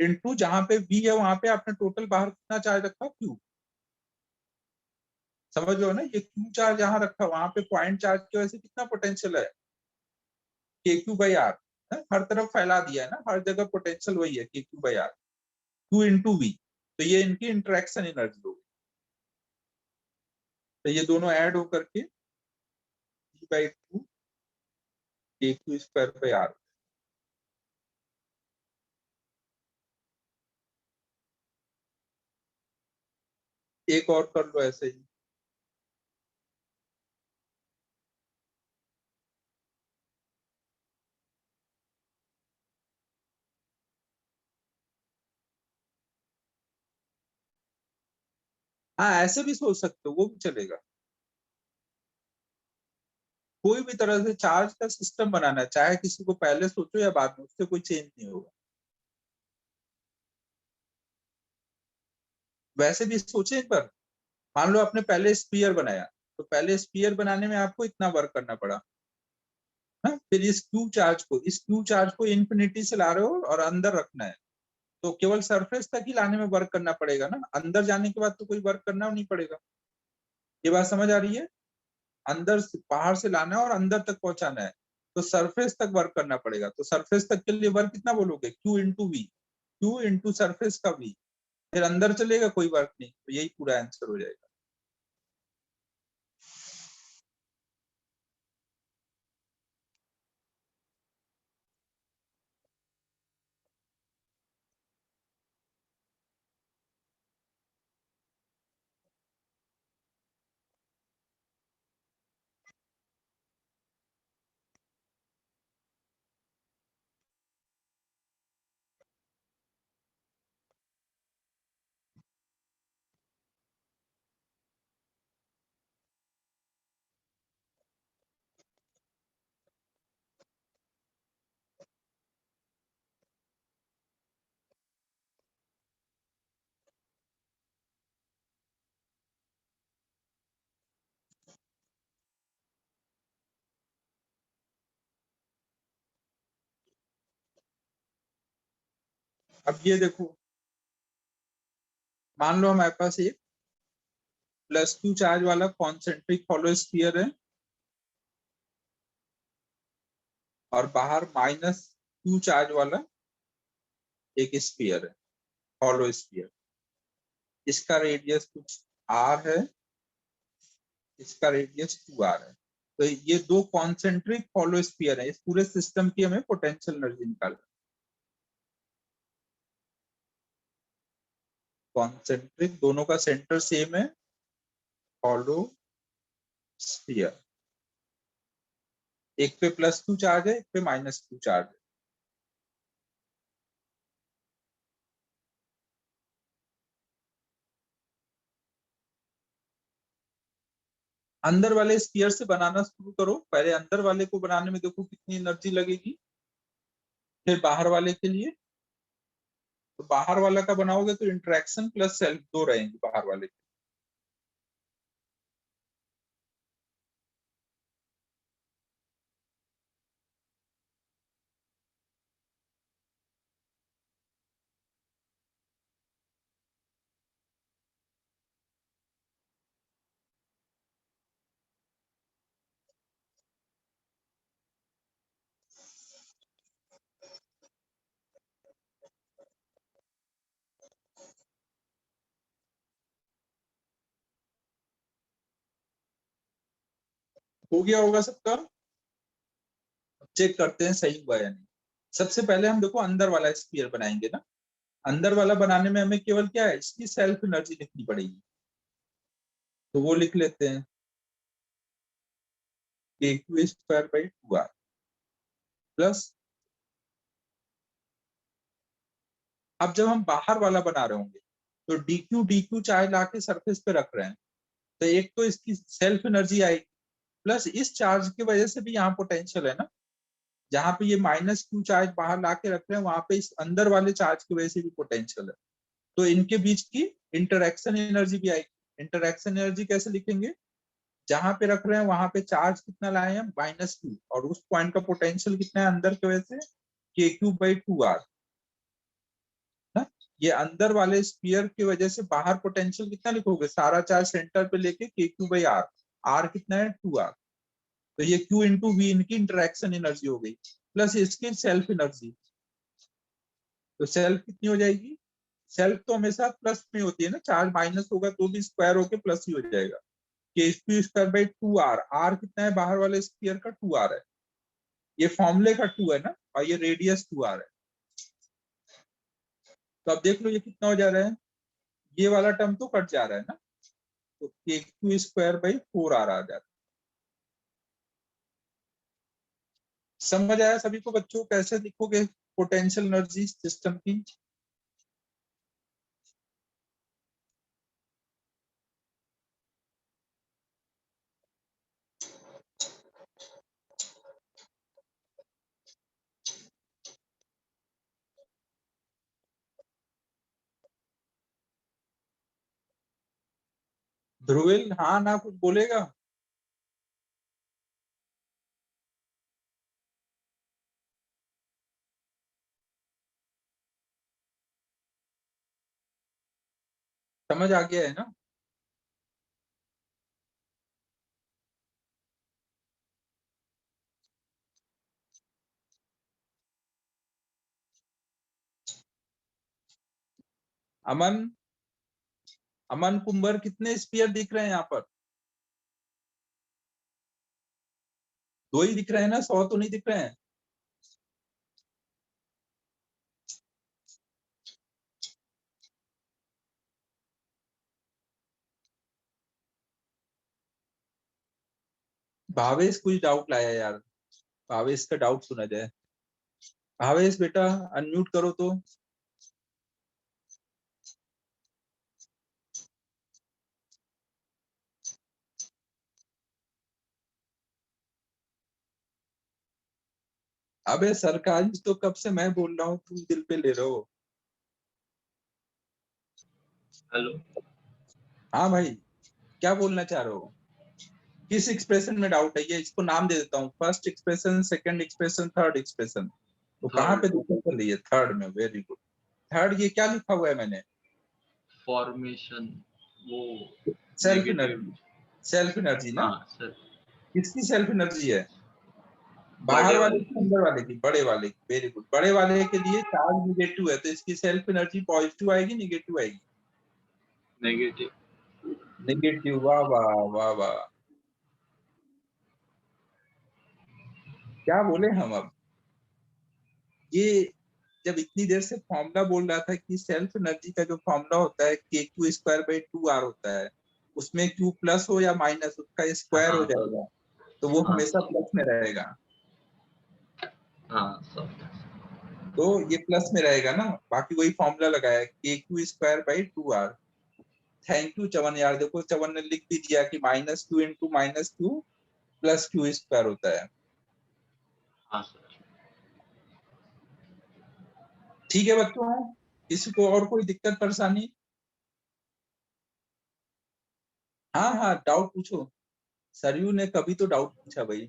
इंटू जहां पे V है वहां पे आपने टोटल बाहर कितना चार्ज रखा, Q। समझ लो ना, ये Q चार्ज यहाँ रखा, वहां पे पॉइंट चार्ज की वजह से कितना पोटेंशियल है, KQ/R। हर तरफ फैला दिया है ना, हर जगह पोटेंशियल वही है, KQ/R, Q इंटू V। तो ये इनकी इंटरेक्शन एनर्जी होगी। तो ये दोनों ऐड होकर के G/2 KQ²/R। एक और कर लो ऐसे ही। हाँ ऐसे भी सोच सकते हो, वो भी चलेगा। कोई भी तरह से चार्ज का सिस्टम बनाना है, चाहे किसी को पहले सोचो या बाद में, उससे कोई चेंज नहीं होगा। वैसे भी सोचे एक बार, मान लो आपने पहले स्पीयर बनाया, तो पहले स्पीयर बनाने में आपको इतना वर्क करना पड़ा ना, फिर इस क्यू चार्ज को इन्फिनिटी से ला रहे हो और अंदर रखना है, तो केवल सरफेस तक ही लाने में वर्क करना पड़ेगा ना, अंदर जाने के बाद तो कोई वर्क करना नहीं पड़ेगा। ये बात समझ आ रही है, अंदर से बाहर से लाना है और अंदर तक पहुंचाना है, तो सरफेस तक वर्क करना पड़ेगा। तो सरफेस तक के लिए वर्क कितना बोलोगे, Q/V, Q इंटू सरफेस का V। फिर अंदर चलेगा कोई वर्क नहीं, तो यही पूरा आंसर हो जाएगा। अब ये देखो, मान लो हमारे पास एक +2 चार्ज वाला कॉन्सेंट्रिक हॉलो स्फीयर है और बाहर -2 चार्ज वाला एक स्फीयर है, हॉलो स्फीयर। इसका रेडियस कुछ r है, इसका रेडियस 2r है। तो ये दो कॉन्सेंट्रिक हॉलो स्फीयर है। इस पूरे सिस्टम की हमें पोटेंशियल एनर्जी निकालना। कॉन्सेंट्रिक, दोनों का सेंटर सेम है, हॉलो स्फीयर। एक पे +2 चार्ज है, एक पे -2 चार्ज है। अंदर वाले स्फीयर से बनाना शुरू करो। पहले अंदर वाले को बनाने में देखो कितनी एनर्जी लगेगी, फिर बाहर वाले के लिए। तो बाहर वाला का बनाओगे तो इंटरेक्शन प्लस सेल्फ दो रहेंगे बाहर वाले के। हो गया होगा सबका? चेक करते हैं सही हुआ या नहीं। सबसे पहले हम देखो अंदर वाला स्फीयर बनाएंगे ना। अंदर वाला बनाने में हमें केवल क्या है, इसकी सेल्फ एनर्जी लिखनी पड़ेगी। तो वो लिख लेते हैं, kq²/2r प्लस। अब जब हम बाहर वाला बना रहे होंगे तो dq चार्ज लाके सरफेस पे रख रहे हैं, तो एक तो इसकी सेल्फ एनर्जी आएगी, प्लस इस चार्ज की वजह से भी यहाँ पोटेंशियल है ना। जहां पे ये -q चार्ज बाहर लाके रख रहे हैं, वहां पे इस अंदर वाले चार्ज की वजह से भी पोटेंशियल है। तो इनके बीच की इंटरेक्शन एनर्जी भी आएगी। इंटरेक्शन एनर्जी कैसे लिखेंगे, जहां पे रख रहे हैं वहां पे चार्ज कितना लाए हैं, -2, और उस पॉइंट का पोटेंशियल कितना है अंदर की वजह से, kq/2r ना। ये अंदर वाले स्फीयर की वजह से बाहर पोटेंशियल कितना लिखोगे, सारा चार्ज सेंटर पे लेके kq/r, r कितना है 2r। तो ये q इंटू v इनकी इंटरेक्शन एनर्जी हो गई, प्लस इसकी सेल्फ एनर्जी। तो सेल्फ कितनी हो जाएगी, सेल्फ तो हमेशा प्लस में होती है ना, चार्ज माइनस होगा तो भी स्क्वायर होके प्लस ही हो जाएगा। kq²/2r, r कितना है बाहर वाले स्फीयर का, 2r है। ये फॉर्मूले का 2 है ना, और ये रेडियस 2r है। तो अब देख लो ये कितना हो जा रहा है, ये वाला टर्म तो कट जा रहा है ना, तो kq²/4r आ जाता है। समझ आया सभी को बच्चों, कैसे लिखोगे पोटेंशियल एनर्जी सिस्टम की? ध्रुविल हाँ ना कुछ बोलेगा? समझ आ गया है ना? अमन, अमन कुंबर, कितने स्फीयर दिख रहे हैं यहाँ पर? 2 ही दिख रहे हैं ना, 100 तो नहीं दिख रहे हैं? भावेश कुछ डाउट लाया यार, भावेश का डाउट सुना जाए। भावेश बेटा अनम्यूट करो तो। अबे सरकारी तो कब से मैं बोल रहा हूँ, तुम दिल पे ले रहे हो। हेलो, हाँ भाई, क्या बोलना चाह रहे हो? किस एक्सप्रेशन में डाउट है, ये इसको नाम दे देता हूँ, first expression, second expression, third expression. तो कहाँ पे दिक्कत चल रही है? थर्ड में, वेरी गुड। थर्ड ये क्या लिखा हुआ है मैंने? फॉर्मेशन, वो self negative. Energy, self energy ना, हाँ सर, किसकी सेल्फ एनर्जी है? बड़े बाहर वाले वाले की, अंदर वाले की? बड़े वाले की। Very good. बड़े वाले के लिए चार्ज निगेटिव है तो इसकी सेल्फ एनर्जी पॉजिटिव आएगी निगेटिव आएगी? नेगेटिव। नेगेटिव। वाह वाह वाह वाह, क्या बोले हम अब। ये जब इतनी देर से फॉर्मूला बोल रहा था कि सेल्फ एनर्जी का जो फॉर्मूला होता है KQ²/2R होता है, उसमें Q प्लस हो या माइनस उसका स्क्वायर हो हाँ जाएगा, तो वो हाँ हमेशा प्लस में रहेगा। हाँ सर, तो ये प्लस में रहेगा ना, बाकी वही फॉर्मूला लगाया KQ²/2R। थैंक यू चवन यार, देखो चवन ने लिख भी दिया कि -Q into -Q plus Q² होता है। हाँ सर। ठीक है बच्चों, किसी को और कोई दिक्कत परेशानी? हाँ हाँ, डाउट पूछो। सरयू ने कभी तो डाउट पूछा भाई,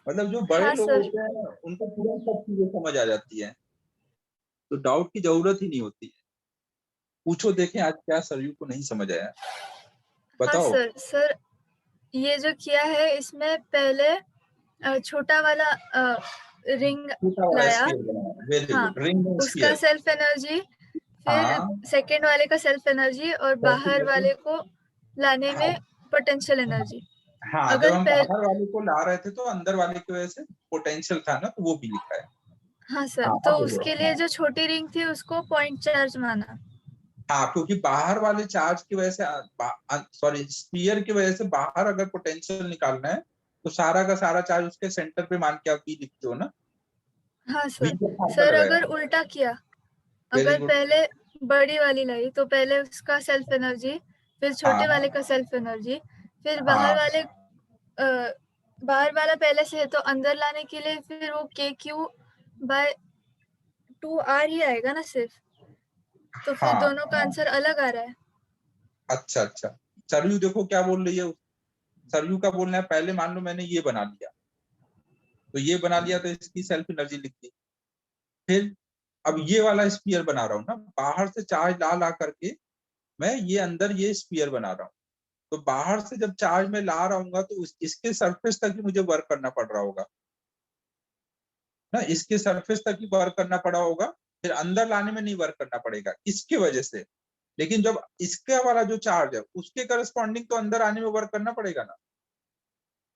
मतलब जो बड़े हाँ लोग सर। होते हैं उनको तुरंत सब चीजें समझ आ जाती है, तो डाउट की जरूरत ही नहीं होती है। पूछो, देखें आज क्या सरयू को नहीं समझ आया, हाँ बताओ। सर। सर ये जो किया है इसमें पहले छोटा वाला रिंग छोटा वाला लाया, स्फीयर बनाया, वेरी हाँ, गुड, रिंग उसका स्फीयर। सेल्फ एनर्जी, फिर हाँ, सेकेंड वाले का सेल्फ एनर्जी और बाहर वाले को लाने हाँ में पोटेंशियल एनर्जी। हाँ, जब अगर हम पहले, बाहर वाले को ला रहे थे तो अंदर वाले की वजह से पोटेंशियल था ना, तो वो भी लिखा है। हाँ सर, हाँ, तो अब बोलो। उसके लिए जो छोटी रिंग थी उसको पॉइंट चार्ज माना। हाँ, क्योंकि बाहर वाले चार्ज की वजह से, सॉरी, स्फीयर की वजह से बाहर अगर पोटेंशियल निकालना है तो सारा का सारा चार्ज उसके सेंटर पे मान के आप V लिखते हो ना, हाँ V सर। का फॉर्मूला सर लगाया। अगर उल्टा किया, वेरी अगर गुड। पहले बड़ी वाली लाई तो पहले उसका सेल्फ एनर्जी, फिर छोटे हाँ वाले का सेल्फ एनर्जी, फिर हाँ बाहर वाला पहले से है तो अंदर लाने के लिए फिर वो KQ/2R ही आएगा ना सिर्फ, तो फिर हाँ दोनों का हाँ, आंसर अलग आ रहा है। अच्छा अच्छा। सरयू देखो क्या बोल रही है, सरयू का बोलना है पहले मान लो मैंने ये बना लिया, तो ये बना लिया तो इसकी सेल्फ एनर्जी लिख दी। फिर अब ये वाला स्पीयर बना रहा हूँ ना, बाहर से चार्ज ला ला करके मैं ये अंदर ये स्पीयर बना रहा हूँ, तो बाहर से जब चार्ज में ला रहा हूँ तो इसके सरफेस तक ही मुझे वर्क करना पड़ रहा होगा ना, इसके सरफेस तक ही वर्क करना पड़ा होगा, फिर अंदर लाने में नहीं वर्क करना पड़ेगा इसकी वजह से। लेकिन जब इसका वाला जो चार्ज है उसके करस्पॉन्डिंग तो अंदर आने में वर्क करना पड़ेगा ना,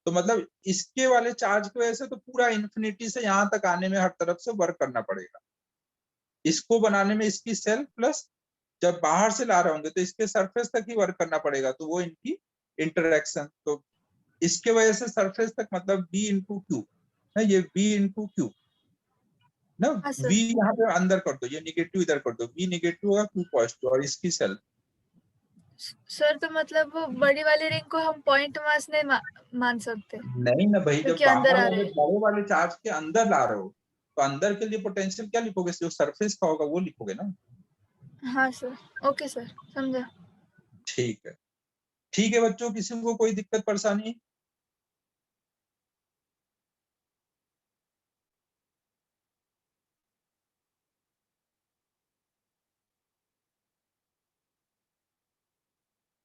तो मतलब इसके वाले चार्ज की वजह से तो पूरा इन्फिनिटी से यहाँ तक आने में हर तरफ से वर्क करना पड़ेगा। इसको बनाने में इसकी सेल्फ प्लस जब बाहर से ला रहे होंगे तो इसके सरफेस तक ही वर्क करना पड़ेगा, तो वो इनकी इंटरेक्शन, तो इसके वजह से सरफेस तक मतलब B इंटू क्यू ना, ये B इंटू क्यू ना, हाँ V सर। यहाँ पे अंदर कर दो, ये निगेटिव इधर कर दो, V निगेटिव होगा Q पॉजिटिव और इसकी सेल्फ। सर तो मतलब वो बड़ी वाली रिंग को हम पॉइंट मास नहीं मान सकते नहीं ना भाई, जब क्योंकि अंदर बाहर आ वाले रहे हैं। बड़े वाले चार्ज के अंदर ला रहे हो तो अंदर के लिए पोटेंशियल क्या लिखोगे, जो सरफेस का होगा वो लिखोगे ना। हाँ सर, ओके सर, समझा। ठीक है, ठीक है बच्चों, किसी को कोई दिक्कत परेशानी?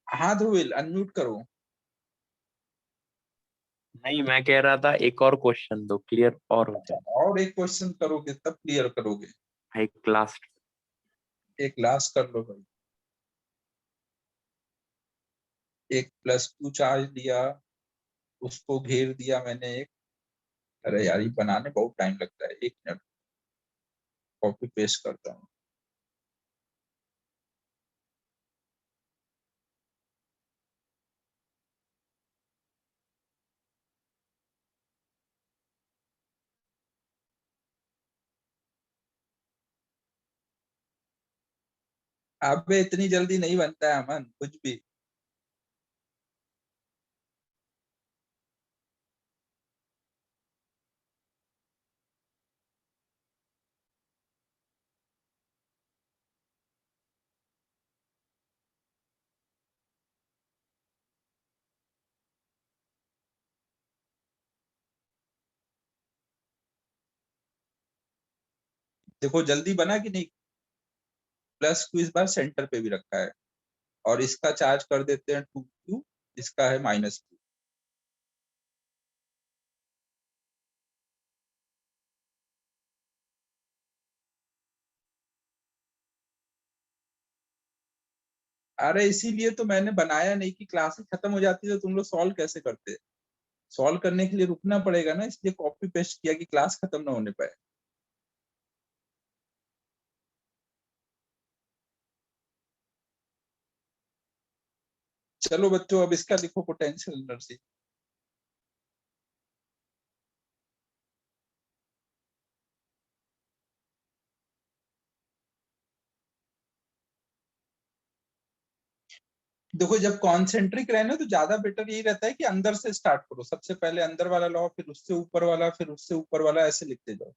हाँ ध्रुविल, अनम्यूट करो। नहीं, मैं कह रहा था एक और क्वेश्चन दो, क्लियर और हो जाए। और एक क्वेश्चन करोगे तब क्लियर करोगे। एक लास्ट। एक लास्ट कर लो भाई। एक +2 चार्ज लिया, उसको घेर दिया मैंने एक, अरे यार ये बनाने बहुत टाइम लगता है, 1 मिनट, कॉपी पेस्ट करता हूँ। अब इतनी जल्दी नहीं बनता है अमन कुछ भी। देखो जल्दी बना कि नहीं, प्लस को इस बार सेंटर पे भी रखा है और इसका चार्ज कर देते हैं 2q, इसका है -2। अरे इसीलिए तो मैंने बनाया नहीं कि क्लासेस खत्म हो जाती तो तुम लोग सॉल्व कैसे करते। सॉल्व करने के लिए रुकना पड़ेगा ना, इसलिए कॉपी पेस्ट किया कि क्लास खत्म ना होने पाए। चलो बच्चों, अब इसका लिखो पोटेंशियल एनर्जी। देखो जब कॉन्सेंट्रिक रहे ना तो ज्यादा बेटर यही रहता है कि अंदर से स्टार्ट करो, सबसे पहले अंदर वाला लो, फिर उससे ऊपर वाला, फिर उससे ऊपर वाला, ऐसे लिखते जाओ।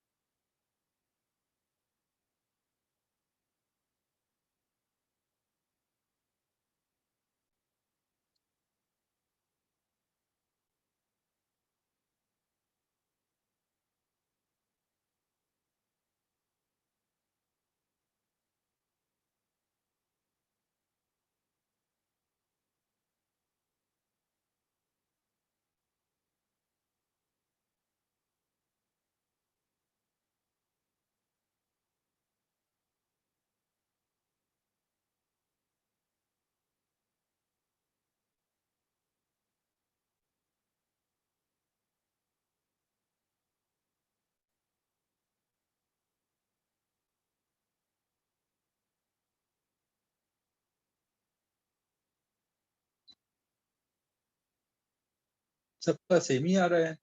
सबका सेम ही आ रहा है।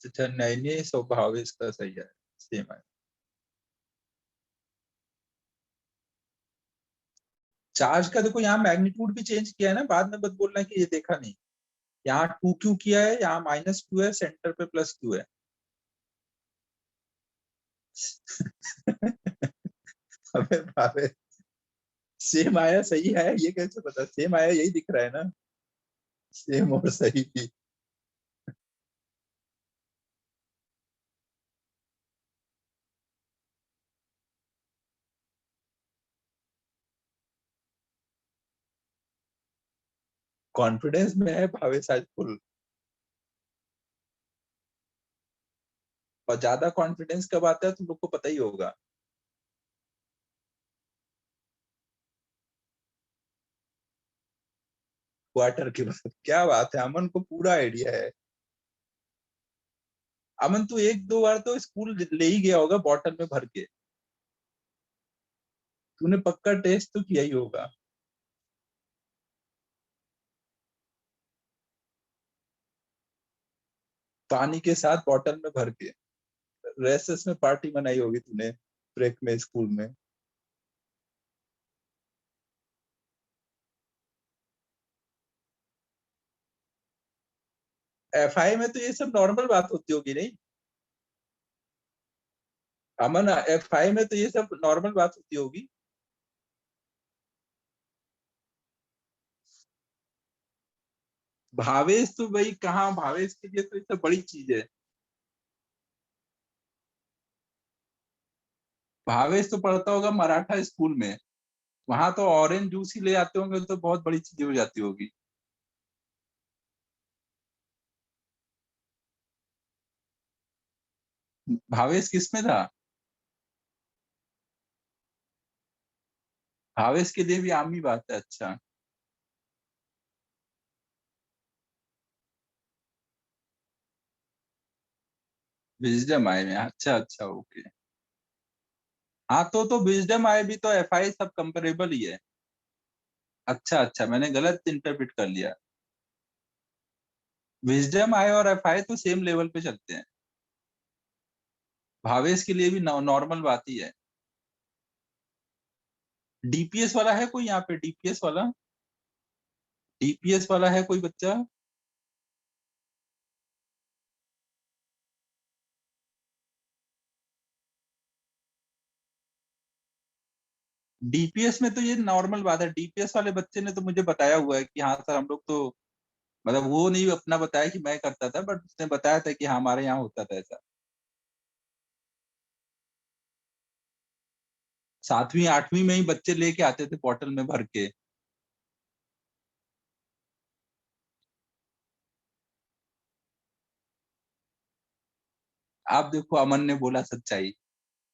अच्छा नहीं, स्वभाव इसका सही है, सेम है। चार्ज का देखो यहाँ मैग्नीट्यूड भी चेंज किया है ना, बाद में मत बोलना कि ये देखा नहीं। यहाँ 2q किया है, यहाँ -q है, सेंटर पे +q है। अबे बाबे, सेम आया, सही है, ये कैसे पता सेम आया, यही दिख रहा है ना, सेम और सही भी। कॉन्फिडेंस में है भावेश आज फुल। और ज्यादा कॉन्फिडेंस कब आता है तुम लोग को पता ही होगा। क्वार्टर के बाद क्या बात है, अमन को पूरा आइडिया है। अमन तू 1-2 बार तो स्कूल ले ही गया होगा बॉटल में भर के, तूने पक्का टेस्ट तो किया ही होगा। पानी के साथ बॉटल में भर के रेसेस में पार्टी मनाई होगी तूने, ब्रेक में स्कूल में। एफआई में तो ये सब नॉर्मल बात होती होगी नहीं अमन, एफआई में तो ये सब नॉर्मल बात होती होगी। भावेश तो भाई कहाँ, भावेश के लिए तो ये सब बड़ी चीज है। भावेश तो पढ़ता होगा मराठा स्कूल में, वहां तो ऑरेंज जूस ही ले आते होंगे तो बहुत बड़ी चीज हो जाती होगी। भावेश किस में था? भावेश के लिए भी आम ही बात है। अच्छा, विजडम आई में, अच्छा अच्छा ओके। हाँ तो विजडम आई भी तो एफआई सब कंपेरेबल ही है। अच्छा अच्छा, मैंने गलत इंटरप्रेट कर लिया। विजडम आई और एफआई तो सेम लेवल पे चलते हैं, भावेश के लिए भी नॉर्मल बात ही है। डीपीएस वाला है कोई यहाँ पे? डीपीएस वाला, डीपीएस वाला है कोई बच्चा? डीपीएस में तो ये नॉर्मल बात है, डीपीएस वाले बच्चे ने तो मुझे बताया हुआ है कि हाँ सर हम लोग तो, मतलब वो नहीं अपना बताया कि मैं करता था, बट उसने बताया था कि हाँ हमारे यहाँ होता था ऐसा। 7वीं 8वीं में ही बच्चे लेके आते थे बॉटल में भर के। आप देखो, अमन ने बोला सच्चाई,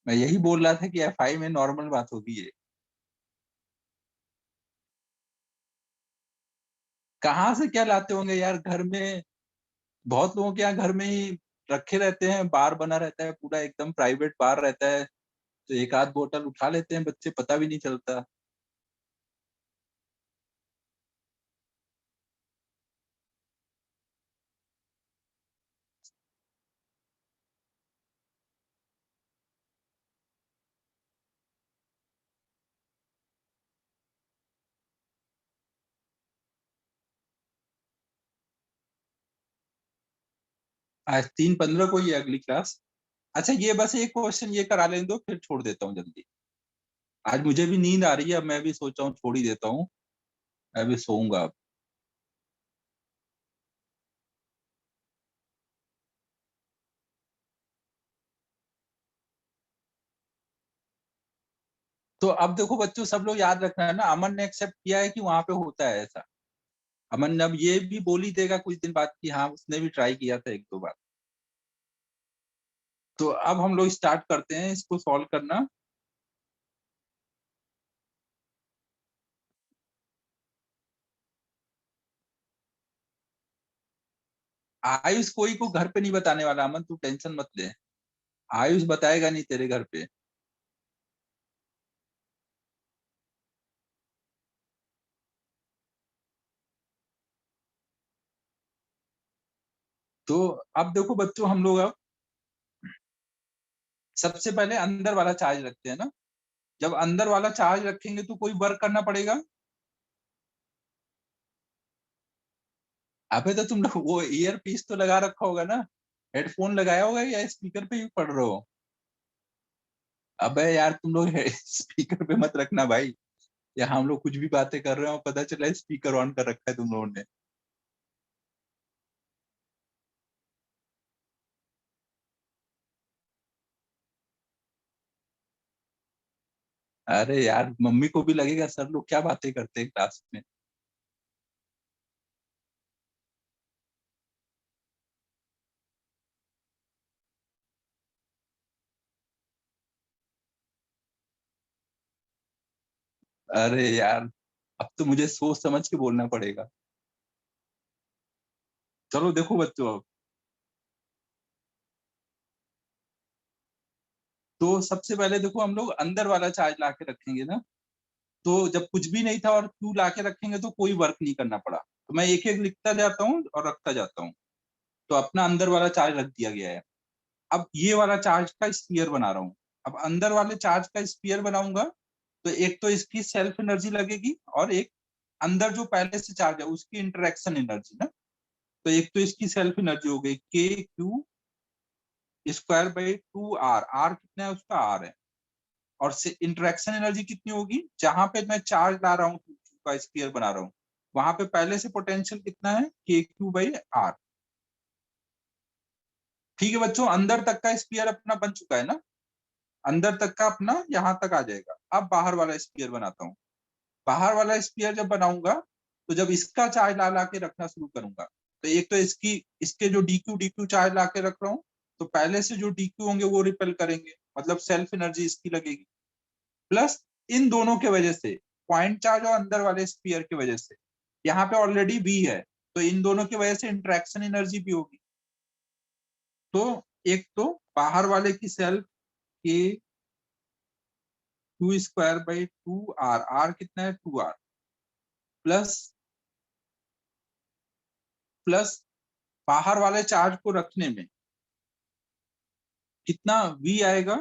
मैं यही बोल रहा था कि FI में नॉर्मल बात होगी ये। कहाँ से क्या लाते होंगे यार, घर में बहुत लोगों के यहाँ घर में ही रखे रहते हैं, बार बना रहता है पूरा, एकदम प्राइवेट बार रहता है, तो एक आध बोतल उठा लेते हैं बच्चे, पता भी नहीं चलता। आज 3:15 को ही है अगली क्लास। अच्छा, ये बस एक क्वेश्चन ये करा लेने दो, फिर छोड़ देता हूँ जल्दी। आज मुझे भी नींद आ रही है, अब मैं भी सोचा हूँ छोड़ ही देता हूँ, मैं भी सोऊंगा अब। तो अब देखो बच्चों, सब लोग याद रखना है ना, अमन ने एक्सेप्ट किया है कि वहां पे होता है ऐसा। अमन ने अब ये भी बोल ही देगा कुछ दिन बाद कि हाँ उसने भी ट्राई किया था 1-2 बार। तो अब हम लोग स्टार्ट करते हैं इसको सॉल्व करना। आयुष कोई को घर पे नहीं बताने वाला, अमन तू टेंशन मत ले, आयुष बताएगा नहीं तेरे घर पे। तो अब देखो बच्चों, हम लोग अब सबसे पहले अंदर वाला चार्ज रखते हैं ना। जब अंदर वाला चार्ज रखेंगे तो कोई वर्क करना पड़ेगा। अबे तो तुम लोग वो ईयर पीस तो लगा रखा होगा ना, हेडफोन लगाया होगा या स्पीकर पे ही पढ़ रहे हो? अबे यार तुम लोग स्पीकर पे मत रखना भाई, या हम लोग कुछ भी बातें कर रहे हो, पता चला स्पीकर ऑन कर रखा है तुम लोगों ने। अरे यार मम्मी को भी लगेगा सर लोग क्या बातें करते हैं क्लास में। अरे यार, अब तो मुझे सोच समझ के बोलना पड़ेगा। चलो देखो बच्चों, अब तो सबसे पहले देखो हम लोग अंदर वाला चार्ज ला के रखेंगे ना। तो जब कुछ भी नहीं था और क्यू ला के रखेंगे तो कोई वर्क नहीं करना पड़ा, तो मैं एक एक लिखता जाता हूँ और रखता जाता हूँ। तो अपना अंदर वाला चार्ज रख दिया गया है। अब ये वाला चार्ज का स्फीयर बना रहा हूँ। अब अंदर वाले चार्ज का स्फीयर बनाऊंगा तो एक तो इसकी सेल्फ एनर्जी लगेगी, और एक अंदर जो पहले से चार्ज है उसकी इंटरेक्शन एनर्जी ना। तो एक तो इसकी सेल्फ एनर्जी हो गई Q²/2R। आर कितना है उसका, आर है। और इंटरेक्शन एनर्जी कितनी होगी, जहां पे मैं चार्ज ला रहा हूँ का स्फीयर बना रहा हूँ, वहां पे पहले से पोटेंशियल कितना है, KQ/R। ठीक है बच्चों, अंदर तक का स्फीयर अपना बन चुका है ना, अंदर तक का अपना यहाँ तक आ जाएगा। अब बाहर वाला स्फीयर बनाता हूँ। बाहर वाला स्फीयर जब बनाऊंगा तो जब इसका चार्ज ला ला के रखना शुरू करूंगा, तो एक तो इसके जो DQ चार्ज ला के रख रहा हूँ, तो पहले से जो DQ होंगे वो रिपेल करेंगे, मतलब सेल्फ एनर्जी इसकी लगेगी। प्लस इन दोनों के वजह से, पॉइंट चार्ज और अंदर वाले स्फीयर की वजह से, यहाँ पे ऑलरेडी V है, तो इन दोनों की वजह से इंटरेक्शन एनर्जी भी होगी। तो एक तो बाहर वाले की सेल्फ के Q²/2R, आर कितना है 2R, प्लस बाहर वाले चार्ज को रखने में कितना V आएगा।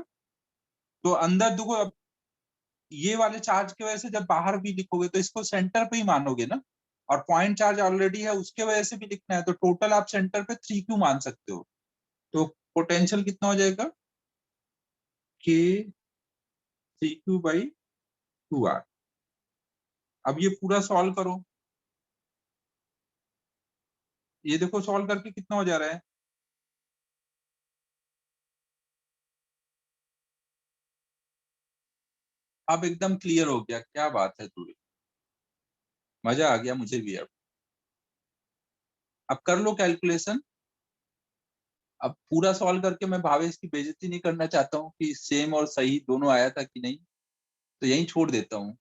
तो अंदर देखो, अब ये वाले चार्ज की वजह से जब बाहर भी लिखोगे तो इसको सेंटर पे ही मानोगे ना, और पॉइंट चार्ज ऑलरेडी है उसके वजह से भी लिखना है, तो टोटल आप सेंटर पे 3Q मान सकते हो। तो पोटेंशियल कितना हो जाएगा, K3Q/2R। अब ये पूरा सॉल्व करो, ये देखो सॉल्व करके कितना हो जा रहा है। अब एकदम क्लियर हो गया, क्या बात है तू, मजा आ गया मुझे भी। अब कर लो कैलकुलेशन। अब पूरा सॉल्व करके मैं भावेश की बेइज्जती नहीं करना चाहता हूँ कि सेम और सही दोनों आया था कि नहीं, तो यहीं छोड़ देता हूँ।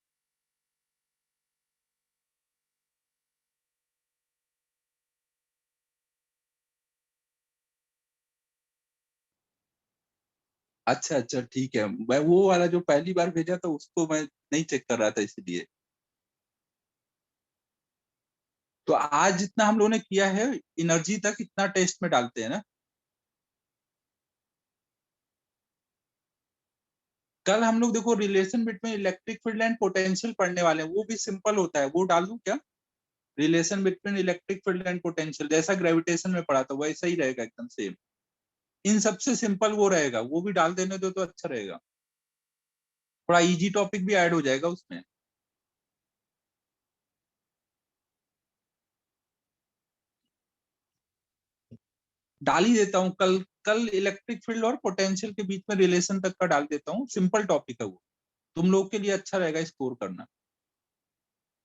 अच्छा अच्छा ठीक है, मैं वो वाला जो पहली बार भेजा था उसको मैं नहीं चेक कर रहा था इसलिए। तो आज जितना हम लोगों ने किया है एनर्जी तक, इतना टेस्ट में डालते हैं ना। कल हम लोग देखो relation between electric field and potential पढ़ने वाले हैं, वो भी सिंपल होता है, वो डाल दूं क्या? Relation between electric field and potential, जैसा ग्रेविटेशन में पढ़ा था वैसा ही रहेगा एकदम सेम। इन सबसे सिंपल वो रहेगा, वो भी डाल देने दो तो अच्छा रहेगा, थोड़ा इजी टॉपिक भी ऐड हो जाएगा उसमें। डाल ही देता हूँ कल। कल इलेक्ट्रिक फील्ड और पोटेंशियल के बीच में रिलेशन तक का डाल देता हूँ, सिंपल टॉपिक है वो, तुम लोग के लिए अच्छा रहेगा स्कोर करना।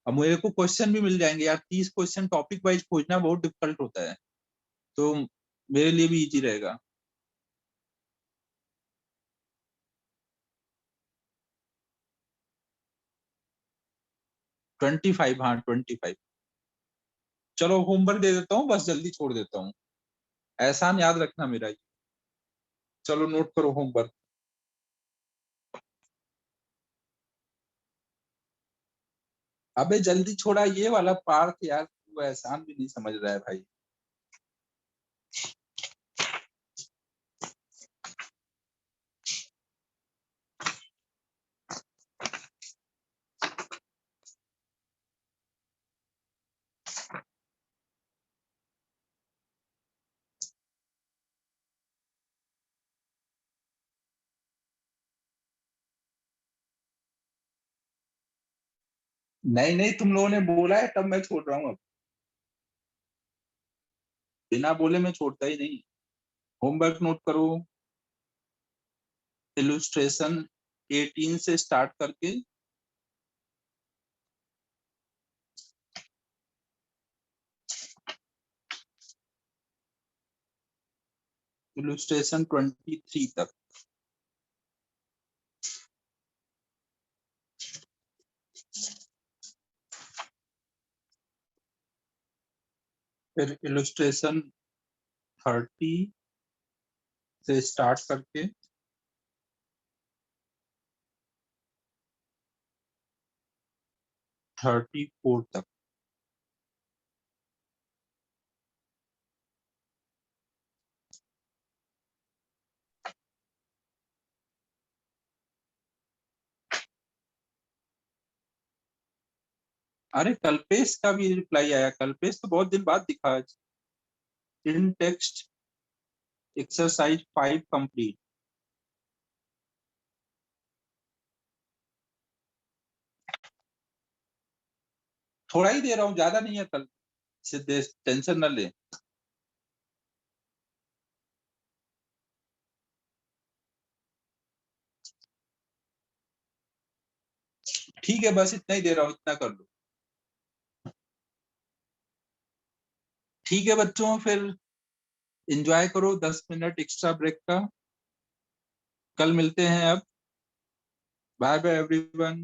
अब मेरे को क्वेश्चन भी मिल जाएंगे यार, 30 क्वेश्चन टॉपिक वाइज खोजना बहुत डिफिकल्ट होता है, तो मेरे लिए भी इजी रहेगा। ट्वेंटी फाइव, हाँ 25। चलो होमवर्क दे देता हूँ, बस जल्दी छोड़ देता हूँ, एहसान याद रखना मेरा ये। चलो नोट करो होमवर्क। अबे जल्दी छोड़ा ये वाला पार्ट यार, वो एहसान भी नहीं समझ रहा है भाई। नहीं नहीं, तुम लोगों ने बोला है तब मैं छोड़ रहा हूँ, अब बिना बोले मैं छोड़ता ही नहीं। होमवर्क नोट करो, इलुस्ट्रेशन 18 से स्टार्ट करके इलुस्ट्रेशन 23 तक। फिर इलुस्ट्रेशन 30 से स्टार्ट करके 34 तक। अरे कल्पेश का भी रिप्लाई आया, कल्पेश तो बहुत दिन बाद दिखा आज। इन टेक्स्ट एक्सरसाइज 5 कंप्लीट। थोड़ा ही दे रहा हूँ, ज्यादा नहीं है कल से, टेंशन न ले। ठीक है बस इतना ही दे रहा हूँ, इतना कर लो। ठीक है बच्चों, फिर एंजॉय करो 10 मिनट एक्स्ट्रा ब्रेक का। कल मिलते हैं अब। Bye bye everyone.